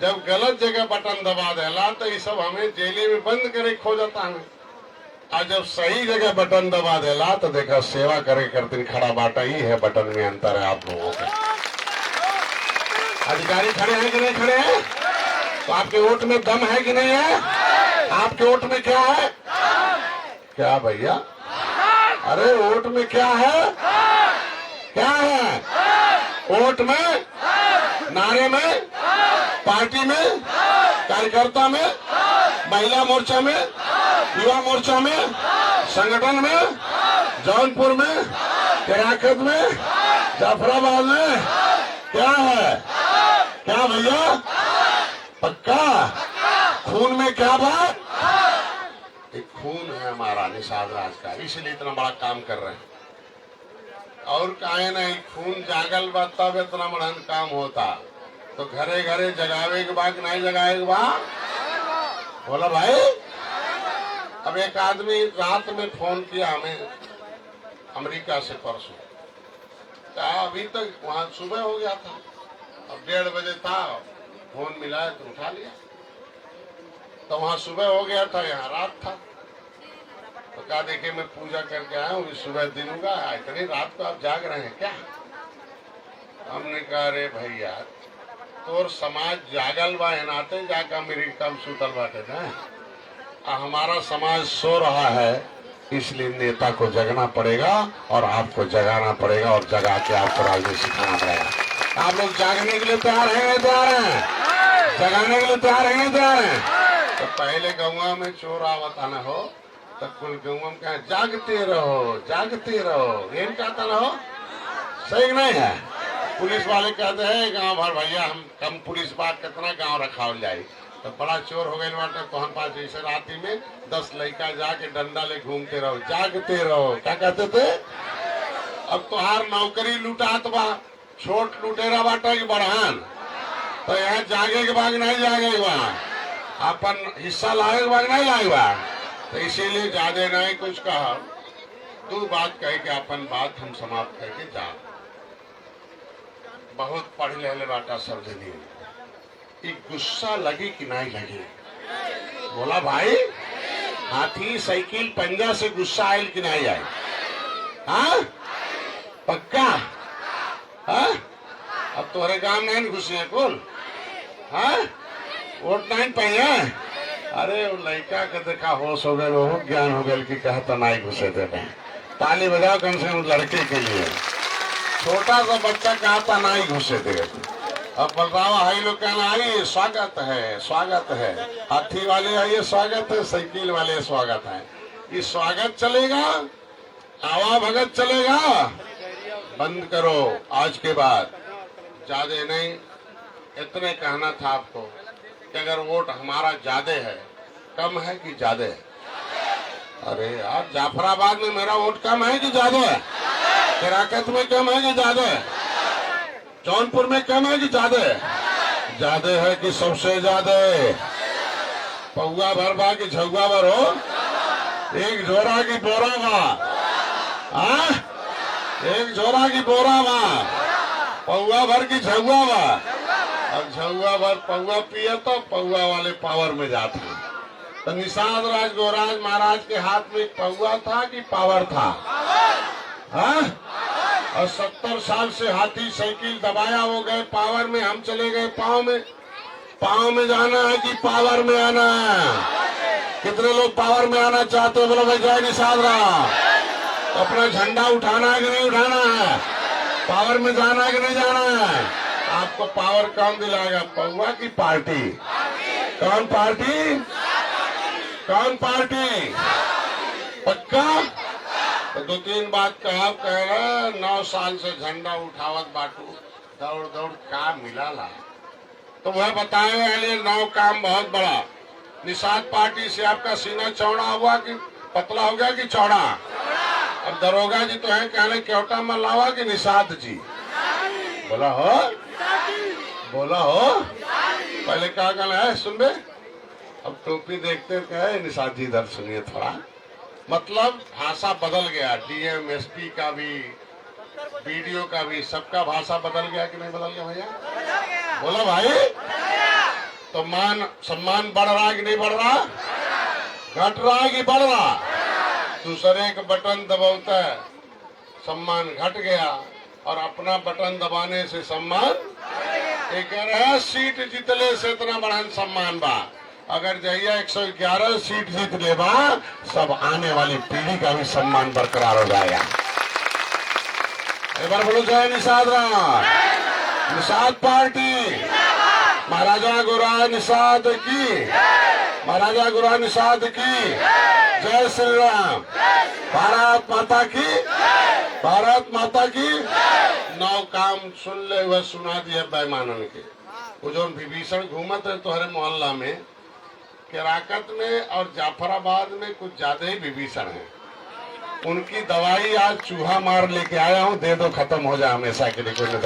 जब गलत जगह बटन दबा देला तो ये सब हमें जेले में बंद करे खोजत आना, और जब सही जगह बटन दबा देला तो देखा सेवा करे करते खड़ा बाटा। ही है बटन में अंतर है आप लोगों का। अधिकारी खड़े हैं कि नहीं खड़े हैं? तो आपके वोट में दम है कि नहीं है? आपके वोट में क्या है? क्या भैया? अरे वोट में क्या है? क्या है वोट में? नारे में, पार्टी में, कार्यकर्ता में, महिला मोर्चा में, युवा मोर्चा में, संगठन में, जौनपुर में, केराकत में, जाफराबाद में, क्या है? क्या भैया? पक्का? खून में क्या बात? एक खून है हमारा निषाद राज का, इसलिए इतना बड़ा काम कर रहे हैं। और काहे नहीं, खून जागल बा तब इतना बड़ा काम होता। तो घरे घरे जगावे के बाद नहीं जगावे के बाद? बोला भाई। अब एक आदमी रात में फोन किया हमें अमेरिका से परसों, अभी तक वहां सुबह हो गया था, अब 1:30 बजे था, फोन मिला है तो उठा लिया। तो वहां सुबह हो गया था, यहाँ रात था। तो कहा देखिए मैं पूजा करके आया हूँ, सुबह दिन होगा, इतनी रात को आप जाग रहे हैं क्या? हमने कहा अरे भैया तोर समाज जागल बा नाते जाकर अमेरिका में सुतल बाटे ना, हमारा समाज सो रहा है, इसलिए नेता को जगना पड़ेगा और आपको जगाना पड़ेगा, और जगा के आपको राजनीति सिखाना पड़ेगा। आप लोग जागने के लिए तैयार हैं? तैयार हैं? जगाने के लिए तैयार हैं? तैयार हैं? तो पहले गौवा में चोर आवत आना हो तो कुल गौवा में कहा जागते रहो, जागते रहो, ये कहता ना हो, सही नहीं है? पुलिस वाले कहते हैं गांव भर भैया हम कम पुलिस बात कितना गांव रखा जाए, तो बड़ा चोर हो गए बाटे, तो हम पास जैसे राती में 10 लड़का जाके डंडा ले घूमते रहो, जागते रहो, क्या कहते थे? अब तुहार नौकरी लुटात बा, छोट लुटेरा बाटा की बढ़ान, तो यहाँ जागे के बाद नहीं जागे बा, अपन हिस्सा लाए के बाद नहीं लाए बा। तो इसीलिए ज्यादा नहीं कुछ कहा, दो बात कह के अपन बात हम समाप्त करके जा। बहुत पढ़ ले बाटा सब जनी, एक गुस्सा लगी कि नहीं लगी? बोला भाई, हाथी साइकिल पंजा से गुस्सा आयल कि नहीं आए? हाँ पक्का? हाँ अब तुम्हारे गांव में नहीं घुसे हैं कुल? हाँ वोट नहीं पाए? अरे वो लड़का के देखा होश हो गए, वो ज्ञान हो गए कि कहता नहीं घुसे थे। ताली बजाओ कम से कम लड़के के लिए। छोटा सा बच्चा कहता नहीं घुसे थे। अब बलरावा हाई लोग कहना आइए स्वागत है, स्वागत है। हाथी वाले आइए स्वागत है, साइकिल वाले स्वागत है। ये स्वागत चलेगा, आवा भगत चलेगा? बंद करो आज के बाद। ज्यादा नहीं, इतने कहना था आपको कि अगर वोट हमारा ज्यादा है, कम है कि ज्यादा है? अरे यार, जाफराबाद में मेरा वोट कम है कि ज्यादा है? केराकत में कम है कि ज्यादा है? जौनपुर में कम है कि ज्यादा है? ज्यादा है कि सबसे ज्यादा है? पौआ भर बा कि झुआ भर हो? एक झोरा की बोरा बा? हाँ एक झोरा की बोरा बा? पौआ भर की झुआ बा? अब झुआ भर पौआ पिए तो पौआ वाले पावर में जाते हैं। तो निषाद राज गोराज महाराज के हाथ में पौआ था कि पावर था? हाँ? और 70 साल से हाथी साइकिल दबाया हो गए पावर में, हम चले गए पाँव में। पाँव में जाना है कि पावर में आना है? कितने लोग पावर में आना चाहते हो? बोलो भाई जय निषाद राज। अपना झंडा उठाना है कि नहीं उठाना है? पावर में जाना है कि नहीं जाना है? आपको पावर कौन दिलाएगा, पौआ की पार्टी? कौन पार्टी? कौन पार्टी? पक्का? तो 2-3 बात कह रहे, 9 साल से झंडा उठावत बाटू, दौड़ दौड़ का मिला ला? तो वह बताए वाले 9 काम बहुत बड़ा। निषाद पार्टी से आपका सीना चौड़ा हुआ कि पतला हो गया कि चौड़ा? अब दरोगा जी तो है, कहने क्योटा मल्लावा कि निषाद जी? बोला हो, बोला हो। पहले क्या कहना है सुन बे? अब टोपी देखते कहे निषाद जी इधर सुनिए थोड़ा। मतलब भाषा बदल गया, डीएम एसपी का भी, बीडीओ का भी, सबका भाषा बदल गया कि नहीं बदल गया भैया? बोला भाई। तो मान सम्मान बढ़ रहा है कि नहीं बढ़ रहा? घट रहा है कि बढ़ रहा? दूसरे का बटन दबाता है, सम्मान घट गया, और अपना बटन दबाने से सम्मान एक है। सीट जीतले से इतना बड़ा सम्मान बा। अगर जाइए 111 सीट जीत ले बा, सब आने वाली पीढ़ी का भी सम्मान बरकरार हो जाएगा। एक बार बोलो जय निषाद राज। निषाद पार्टी, महाराजा गुरुराज निषाद की, महाराजा गुरुराज निषाद की जय श्री राम। भारत माता की, भारत माता की। 9 काम सुन ले, वह सुना दिया बेईमानन के। वो जो विभीषण घूमत है तुम्हारे मोहल्ला में, केराकत में और जाफराबाद में कुछ ज्यादा ही विभीषण है। उनकी दवाई आज चूहा मार लेके आया हूँ, दे दो खत्म हो जाए हमेशा के लिए। कोई नहीं,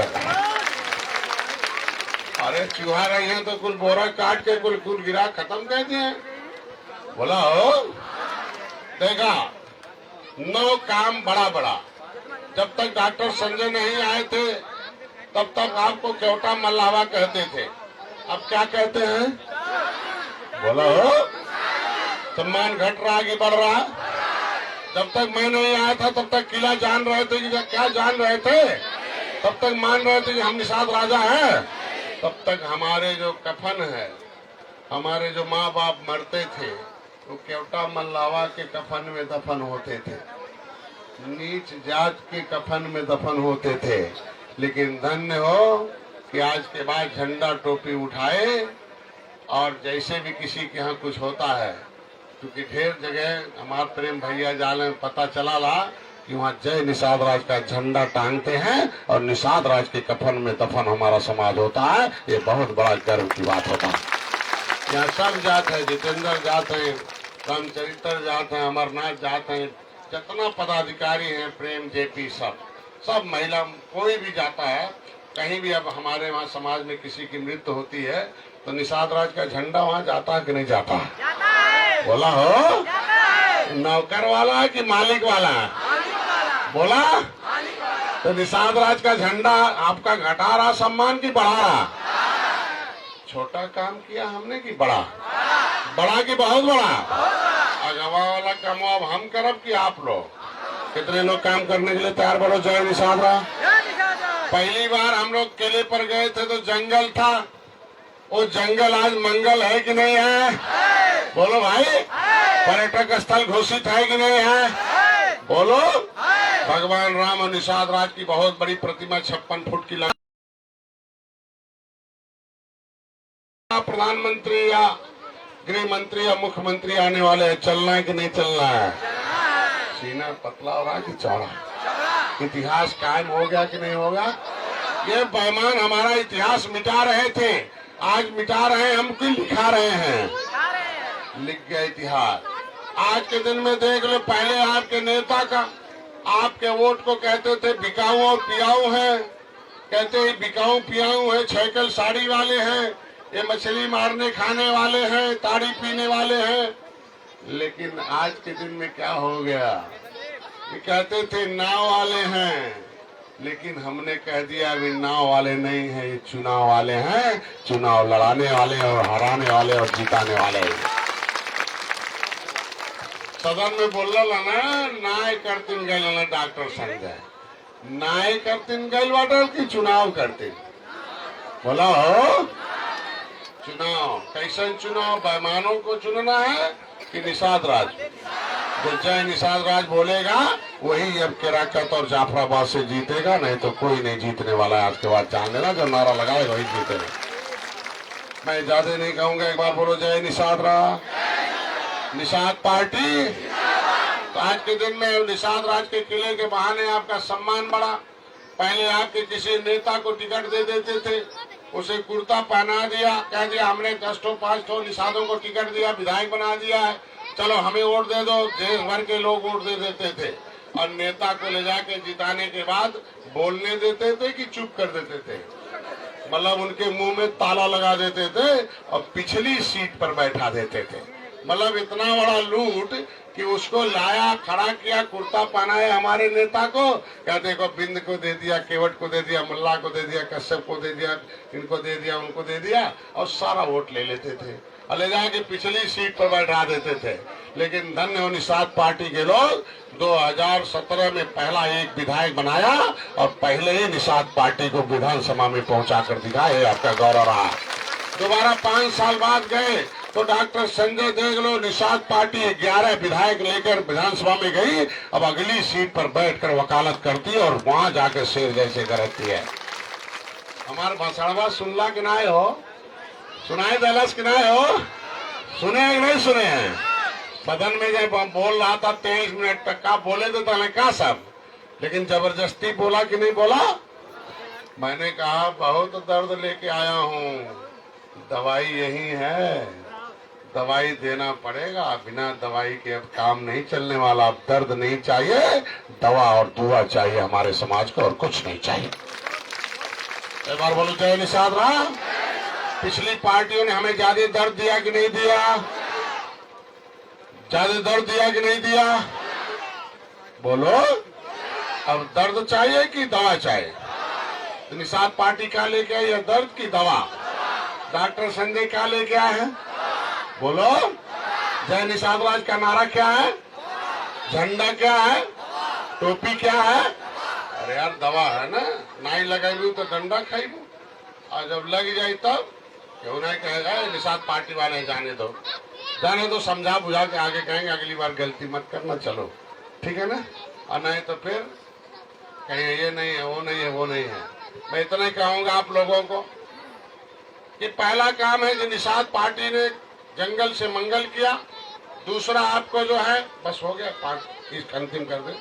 अरे चूहा रही है तो कुल बोरा काट के कुल गिरा खत्म कर दिए। बोला हो, देखा 9 काम बड़ा बड़ा। जब तक डॉक्टर संजय नहीं आए थे तब तक आपको क्योटा मल्लावा कहते थे, अब क्या कहते हैं? बोला हो। सम्मान घट रहा कि बढ़ रहा? जब तक मैं नहीं आया था तब तक किला जान रहे थे कि क्या जान रहे थे? तब तक मान रहे थे कि हम निषाद राजा हैं। तब तक हमारे जो कफन है, हमारे जो माँ बाप मरते थे, वो क्योटा मल्लावा के कफन में दफन होते थे, नीच जात के कफन में दफन होते थे। लेकिन धन्य हो कि आज के बाद झंडा टोपी उठाए, और जैसे भी किसी के यहाँ कुछ होता है, क्योंकि ढेर जगह हमारे प्रेम भैया जाले में पता चला ला कि वहाँ जय निषाद राज का झंडा टांगते हैं और निषाद राज के कफन में दफन हमारा समाज होता है। ये बहुत बड़ा गर्व की बात होता है। यहाँ सब जात है, जितेंद्र जात है, रामचरित्र जात है, अमरनाथ जात है, जितना पदाधिकारी हैं, प्रेम जेपी, सब महिला, कोई भी जाता है कहीं भी। अब हमारे वहाँ समाज में किसी की मृत्यु होती है तो निषाद राज का झंडा वहाँ जाता है कि नहीं जाता है? बोला हो। नौकर वाला है कि मालिक वाला है? बोला? तो निषाद राज का झंडा आपका घटा रहा सम्मान की बढ़ा रहा? छोटा काम किया हमने कि बड़ा? बड़ा कि बहुत बड़ा? अगवा वाला काम अब हम करब कि आप लोग? कितने लोग काम करने के लिए तैयार? बोलो जय निषाद राज। पहली बार हम लोग किले पर गए थे तो जंगल था, वो जंगल आज मंगल है कि नहीं है? बोलो भाई। पर्यटक स्थल घोषित है कि नहीं है? बोलो। भगवान राम और निषाद राज की बहुत बड़ी प्रतिमा 56 फुट की लगी। प्रधानमंत्री या गृह मंत्री या मुख्यमंत्री आने वाले हैं, चलना है कि नहीं चलना है? सीना पतला हो रहा है कि चौड़ा? इतिहास कायम हो गया कि नहीं होगा? ये बेईमान हमारा इतिहास मिटा रहे थे, आज मिटा रहे हैं, हम क्यों लिखा रहे हैं? लिख गया इतिहास। आज के दिन में देख लो, पहले आपके नेता का आपके वोट को कहते थे बिकाऊ और पियाऊ है, कहते बिकाऊ पियाऊ है, छेकल साड़ी वाले हैं, ये मछली मारने खाने वाले हैं, ताड़ी पीने वाले हैं। लेकिन आज के दिन में क्या हो गया? ये कहते थे नाव वाले हैं, लेकिन हमने कह दिया अभी नाव वाले नहीं है, ये चुनाव वाले हैं, चुनाव लड़ाने वाले और हराने वाले और जिताने वाले। सदन में बोल ना नाय करतीन गए डॉक्टर संजय, नाय करतीन गए वाटर की चुनाव करते? बोला हो चुनाव कैसन चुनाव? बेईमानों को चुनना है कि निषाद राज? जो जय निषाद राज बोलेगा वही अब केराकत और जाफराबाद से जीतेगा, नहीं तो कोई नहीं जीतने वाला है। आज के बाद जान लेना, जो नारा लगाएगा वही जीतेगा। मैं ज्यादा नहीं कहूंगा, एक बार बोलो जय निषाद राज। निषाद पार्टी। तो आज के दिन में निषाद राज के किले के बहाने आपका सम्मान बढ़ा। पहले आपके किसी नेता को टिकट दे देते थे, उसे कुर्ता पहना दिया, कह दिया हमने 10 ठो 5 ठो निषादों को टिकट दिया, विधायक बना दिया है, चलो हमें वोट दे दो। देश भर के लोग वोट दे देते थे और नेता को ले जाके जिताने के बाद बोलने देते थे कि चुप कर देते थे, मतलब उनके मुंह में ताला लगा देते थे और पिछली सीट पर बैठा देते थे। मतलब इतना बड़ा लूट कि उसको लाया, खड़ा किया, कुर्ता पहनाया हमारे नेता को, कहते को बिंद को दे दिया, केवट को दे दिया, मुल्ला को दे दिया, कश्यप को दे दिया, इनको दे दिया, उनको दे दिया और सारा वोट ले लेते थे और ले जाके पिछली सीट पर बैठा देते थे। लेकिन धन्य हो निषाद पार्टी के लोग, 2017 में पहला एक विधायक बनाया और पहले ही निषाद पार्टी को विधानसभा में पहुंचा कर दिखाया, आपका गौरव रहा। दोबारा 5 साल बाद गए तो डॉक्टर संजय देख लो, निषाद पार्टी 11 विधायक लेकर विधानसभा में गई, अब अगली सीट पर बैठकर वकालत करती है और वहां जाकर शेर जैसे करती है। हमारे भाषणवा सुनला कि नहीं हो? सुनाई दलस कि नहीं हो? सुने कि नहीं सुने हैं? सदन में जब बोल रहा था 23 मिनट तक का बोले तो क्या सब, लेकिन जबरदस्ती बोला कि नहीं बोला? मैंने कहा बहुत दर्द लेके आया हूँ, दवाई यही है, दवाई देना पड़ेगा, बिना दवाई के अब काम नहीं चलने वाला। अब दर्द नहीं चाहिए, दवा और दुआ चाहिए हमारे समाज को, और कुछ नहीं चाहिए। एक बार बोलो जय निषाद राज। पिछली पार्टियों ने हमें ज्यादा दर्द दिया कि नहीं दिया? ज्यादा दर्द दिया कि नहीं दिया? बोलो। अब दर्द चाहिए कि दवा चाहिए? तो निषाद पार्टी क्या लेके आई है? दर्द की दवा। डॉक्टर संजय क्या लेके आए हैं? बोलो। जय निषाद राज का नारा क्या है? झंडा क्या है? टोपी क्या है? अरे यार दवा है ना, नहीं लगाई तो डंडा खाई, और जब लग जाए तब क्यों नहीं कहेगा निषाद पार्टी वाले जाने दो, जाने दो, समझा बुझा के आगे कहेंगे अगली बार गलती मत करना, चलो ठीक है ना। और नहीं तो फिर कहेंगे ये नहीं है, वो नहीं है, वो नहीं है। मैं इतना ही कहूंगा आप लोगों को कि पहला काम है कि निषाद पार्टी ने जंगल से मंगल किया। दूसरा आपको जो है बस हो गया, इस अंतिम कर दे।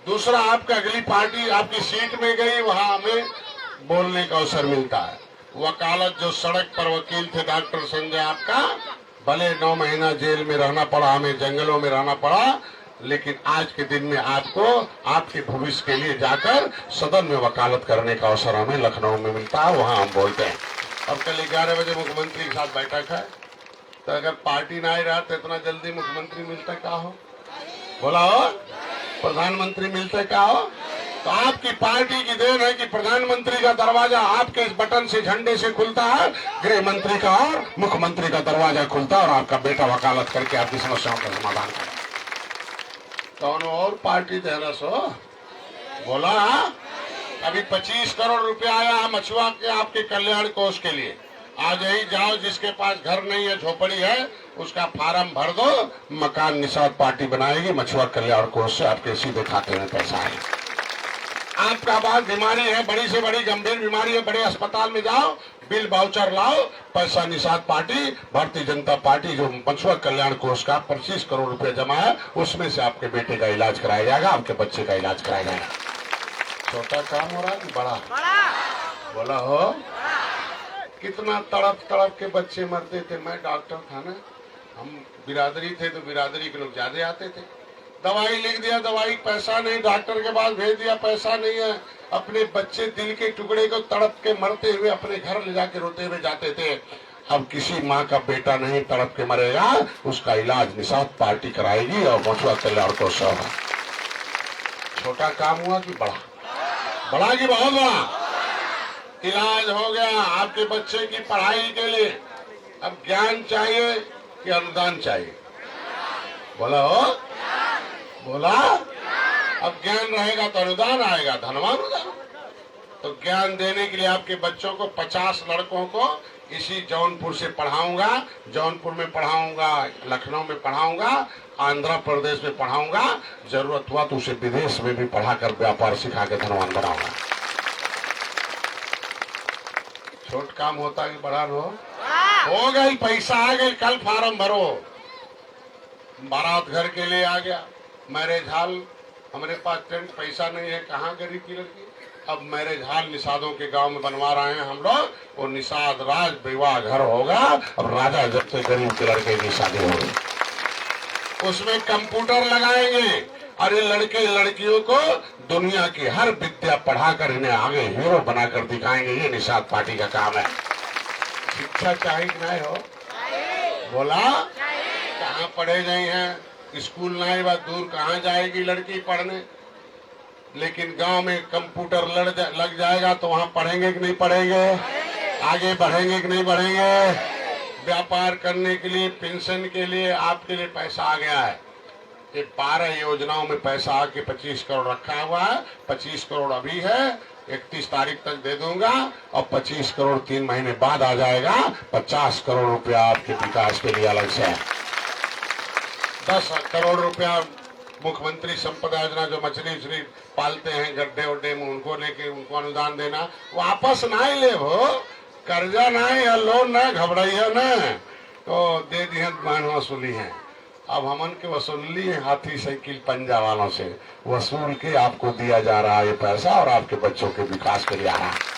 दूसरा आपका अगली पार्टी आपकी सीट में गई, वहां हमें बोलने का अवसर मिलता है। वकालत जो सड़क पर वकील थे डॉक्टर संजय आपका, भले 9 महीना जेल में रहना पड़ा, हमें जंगलों में रहना पड़ा, लेकिन आज के दिन में आपको आपके भविष्य के लिए जाकर सदन में वकालत करने का अवसर हमें लखनऊ में मिलता है, वहां हम बोलते हैं। अब कल 11 बजे मुख्यमंत्री के साथ बैठक है, तो अगर पार्टी ना ही रहा तो इतना जल्दी मुख्यमंत्री मिलता क्या हो? बोला हो? प्रधानमंत्री मिलते क्या हो? तो आपकी पार्टी की देन है कि प्रधानमंत्री का दरवाजा आपके इस बटन से, झंडे से खुलता है, गृह मंत्री का और मुख्यमंत्री का दरवाजा खुलता है और आपका बेटा वकालत करके आपकी समस्याओं का समाधान करे। कौन और पार्टी दे रहा सो बोला? अभी 25 करोड़ रुपया आया है मछुआ के आपके कल्याण कोष के लिए। आज यही जाओ, जिसके पास घर नहीं है, झोपड़ी है, उसका फार्म भर दो, मकान निषाद पार्टी बनाएगी, मछुआ कल्याण कोष से आपके सीधे खाते में पैसा आएगा। आपका बात बीमारी है, बड़ी से बड़ी गंभीर बीमारी है, बड़े अस्पताल में जाओ, बिल वाउचर लाओ, पैसा निषाद पार्टी, भारतीय जनता पार्टी जो मछुआ कल्याण कोष का 25 करोड़ रुपए जमा है, उसमें से आपके बेटे का इलाज कराया जाएगा, आपके बच्चे का इलाज कराया जाएगा। छोटा काम हो रहा है कि बड़ा? बोला हो। कितना तड़प तड़प के बच्चे मरते थे। मैं डॉक्टर था ना, हम बिरादरी थे तो बिरादरी के लोग ज्यादा आते थे। दवाई लिख दिया, दवाई पैसा नहीं, डॉक्टर के पास भेज दिया, पैसा नहीं है। अपने बच्चे दिल के टुकड़े को तड़प के मरते हुए अपने घर ले जाके रोते हुए जाते थे। अब किसी माँ का बेटा नहीं तड़प के मरेगा, उसका इलाज निषाद पार्टी कराएगी और मछुआ कल्याण कोष होगा। छोटा काम हुआ कि बड़ा? बड़ा कि बहुत बड़ा? इलाज हो गया आपके बच्चे की पढ़ाई के लिए। अब ज्ञान चाहिए कि अनुदान चाहिए? बोला हो, बोला। अब ज्ञान रहेगा तो अनुदान आएगा, धनवान हो जाएगा। तो ज्ञान देने के लिए आपके बच्चों को 50 लड़कों को इसी जौनपुर से पढ़ाऊंगा, जौनपुर में पढ़ाऊंगा, लखनऊ में पढ़ाऊंगा, आंध्र प्रदेश में पढ़ाऊंगा, जरूरत हुआ तो उसे विदेश में भी पढ़ाकर व्यापार सिखा के धनवान बनाऊंगा। छोट काम होता कि बड़ा हो गई, पैसा आ गई, कल फार्म भरो। बारात घर के लिए आ गया, मैरिज हॉल, हमारे पास टेंट पैसा नहीं है, कहाँ गरीब की लड़की। अब मैरिज हॉल निषादों के गांव में बनवा रहे हैं हम लोग, वो निषाद राज विवाह घर होगा। अब राजा जब से गरीब के लड़के की शादी होगी, उसमें कंप्यूटर लगाएंगे और ये लड़के लड़कियों को दुनिया की हर विद्या पढ़ाकर इन्हें आगे हीरो बनाकर दिखाएंगे। ये निषाद पार्टी का काम है। शिक्षा चाहिए कि नहीं हो? बोला। कहाँ पढ़े गए हैं, स्कूल नहीं, बात दूर कहाँ जाएगी लड़की पढ़ने। लेकिन गांव में कंप्यूटर लग जाएगा तो वहाँ पढ़ेंगे कि नहीं पढ़ेंगे? आगे बढ़ेंगे कि नहीं बढ़ेंगे? व्यापार करने के लिए, पेंशन के लिए, आपके लिए पैसा आ गया है। ये 12 योजनाओं में पैसा आके 25 करोड़ रखा हुआ है। 25 करोड़ अभी है, 31 तारीख तक दे दूंगा और 25 करोड़ 3 महीने बाद आ जाएगा। 50 करोड़ रुपया आपके विकास के लिए अलग से है। 10 करोड़ रुपया मुख्यमंत्री संपदा योजना, जो मछली उछली पालते हैं गड्ढे उड्ढे में, उनको लेके उनको अनुदान देना। वापस ना ही ले हो, कर्जा ना या लोन ना, घबराइए ना, तो दे दिए मान वसूली है। अब हमन के वसूली है हाथी साइकिल पंजा वालों से वसूल के आपको दिया जा रहा है ये पैसा और आपके बच्चों के विकास के लिए आ रहा है।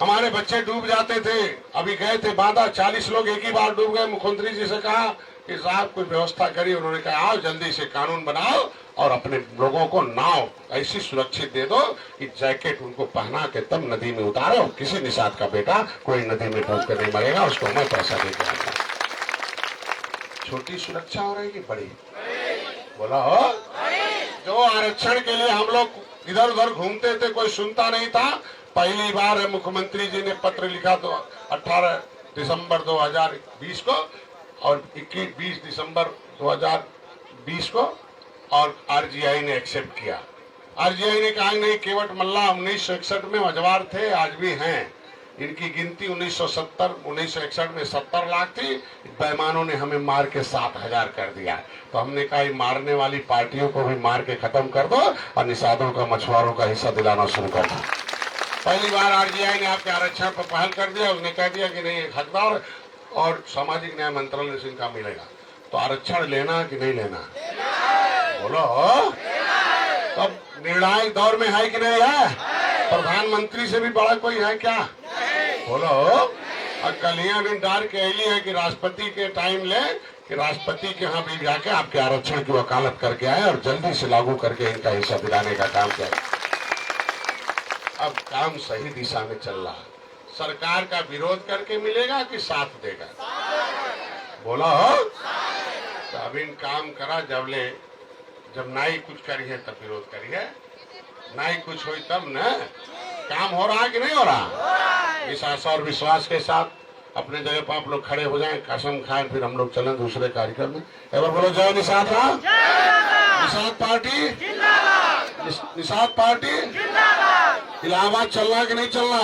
हमारे बच्चे डूब जाते थे, अभी गए थे बांदा, 40 लोग एक ही बार डूब गए। मुख्यमंत्री जी से कहा कि साहब कुछ व्यवस्था करिए। उन्होंने कहा आओ जल्दी से कानून बनाओ और अपने लोगों को नाव ऐसी सुरक्षित दे दो कि जैकेट उनको पहना के तब नदी में उतारो। किसी निषाद का बेटा कोई नदी में डूब कर नहीं मरेगा, उसको मैं पैसा दे के। छोटी सुरक्षा हो रही कि बड़ी? बोला हो। जो आरक्षण के लिए हम लोग इधर उधर घूमते थे, कोई सुनता नहीं था। पहली बार मुख्यमंत्री जी ने पत्र लिखा तो 18 दिसंबर 2020 को और 20 दिसंबर 2020 को, और आरजीआई ने एक्सेप्ट किया। आरजीआई ने कहा नहीं, केवट मल्ला 1961 में मझवार थे, आज भी हैं। इनकी गिनती 1961 में 70 लाख थी। बेईमानों ने हमें मार के 7,000 कर दिया। तो हमने कहा मारने वाली पार्टियों को भी मार के खत्म कर दो और निषादों का, मछुआरों का हिस्सा दिलाना शुरू कर दो। पहली बार आरजीआई ने आपके आरक्षण पर पहल कर दिया। उसने कह दिया कि नहीं, हकदार और सामाजिक न्याय मंत्रालय से इनका मिलेगा। तो आरक्षण लेना कि नहीं लेना? बोलो। तब निर्णायक दौर में है कि नहीं है? प्रधानमंत्री से भी बड़ा कोई है क्या? बोलो। और कलियां भी डार के अली है कि राष्ट्रपति के टाइम ले कि राष्ट्रपति के यहाँ भी जाके आपके आरक्षण की वकालत करके आए और जल्दी से लागू करके इनका हिस्सा दिलाने का काम किया। अब काम सही दिशा में चल रहा है। सरकार का विरोध करके मिलेगा कि साथ देगा? बोला हो। तो अब इन काम करा जब ले जब नाई कुछ करी है तब विरोध करी है, नाई कुछ हुई तब न काम हो रहा है कि नहीं हो रहा। इस आशा और विश्वास के साथ अपने जगह पर आप लोग खड़े हो जाएं, कसम खाएं, फिर हम लोग चलें दूसरे कार्यक्रम में। एक बार बोलो जय निषाद राम, निषाद पार्टी, निषाद पार्टी। इलाहाबाद चलना कि नहीं चलना?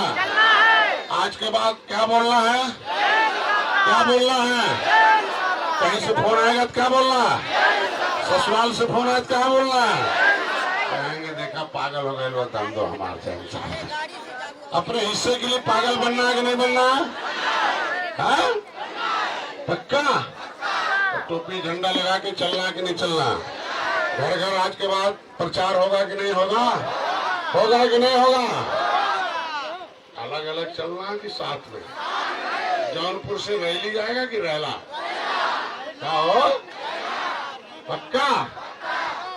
आज के बाद क्या बोलना है? क्या बोलना है? कहीं से फोन आएगा तो क्या बोलना? ससुराल से फोन आए तो क्या बोलना? कहेंगे देखा पागल हो गए लोग, हम तो हमारे अपने हिस्से के लिए पागल बनना है कि नहीं बनना? हाँ? पक्का? टोपी झंडा लगा के चलना कि नहीं चलना? घर घर आज के बाद प्रचार होगा कि नहीं होगा? होगा कि नहीं होगा? अलग अलग चलना कि साथ में? जौनपुर से रैली जाएगा कि रैला? क्या हो? पक्का?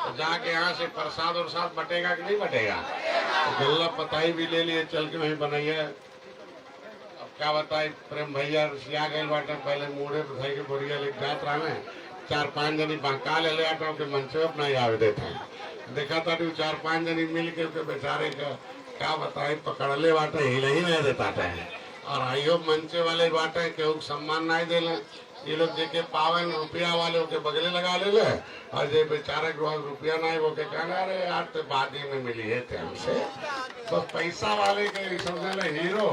तो जाके यहाँ से प्रसाद और साथ बटेगा कि नहीं बटेगा? तो गल्ला पताई भी ले लिए, चल के वहीं बनाइए। अब क्या बताए, प्रेम भैया सिया गए बाटे, पहले मुड़े बधाई के बोरिया लेके जात रहा में 4-5 जनी बंका ले ले आटा के मन से अपना आवे देते हैं। देखा था 4-5 जनी मिल के बेचारे का क्या बताए, पकड़ ले बाटे, हिले ही नहीं देता है। और आइयो मंचे वाले बाटे केहू सम्मान नहीं देले, ये लोग देखे पावन रुपया वाले के बगले लगा ले ले, और जे बेचारे के रुपया नहीं वो के कहना अरे यार तो बादी में मिली है थे हमसे। बस पैसा वाले के समझे ले हीरो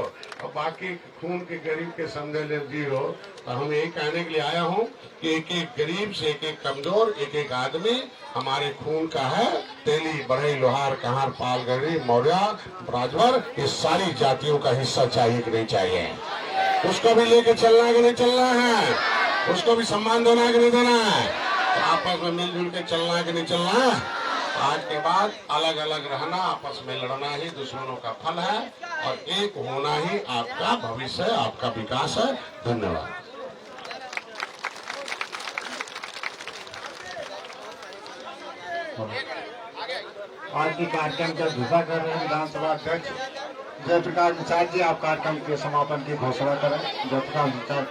और बाकी खून के गरीब के समझे ले जीरो। और हम यही कहने के लिए आया हूँ कि एक एक गरीब से एक एक कमजोर एक एक आदमी हमारे खून का है। तेली, बढ़ई, लोहार, कहार, पाल, गरी, मौर्य, राजभर, ये सारी जातियों का हिस्सा चाहिए कि नहीं चाहिए? उसको भी लेके चलना है कि नहीं चलना है? उसको भी सम्मान देना है कि नहीं देना है? तो आपस में मिलजुल के चलना है कि नहीं चलना है? आज के बाद अलग अलग रहना, आपस में लड़ना ही दुश्मनों का फल है, और एक होना ही आपका भविष्य है, आपका विकास है। धन्यवाद। आज के कार्यक्रम का अध्यक्षता कर रहे हैं विधानसभा अध्यक्ष जयप्रकाश निषाद जी। आप कार्यक्रम के समापन की घोषणा करें। जयप्रकाश निषाद।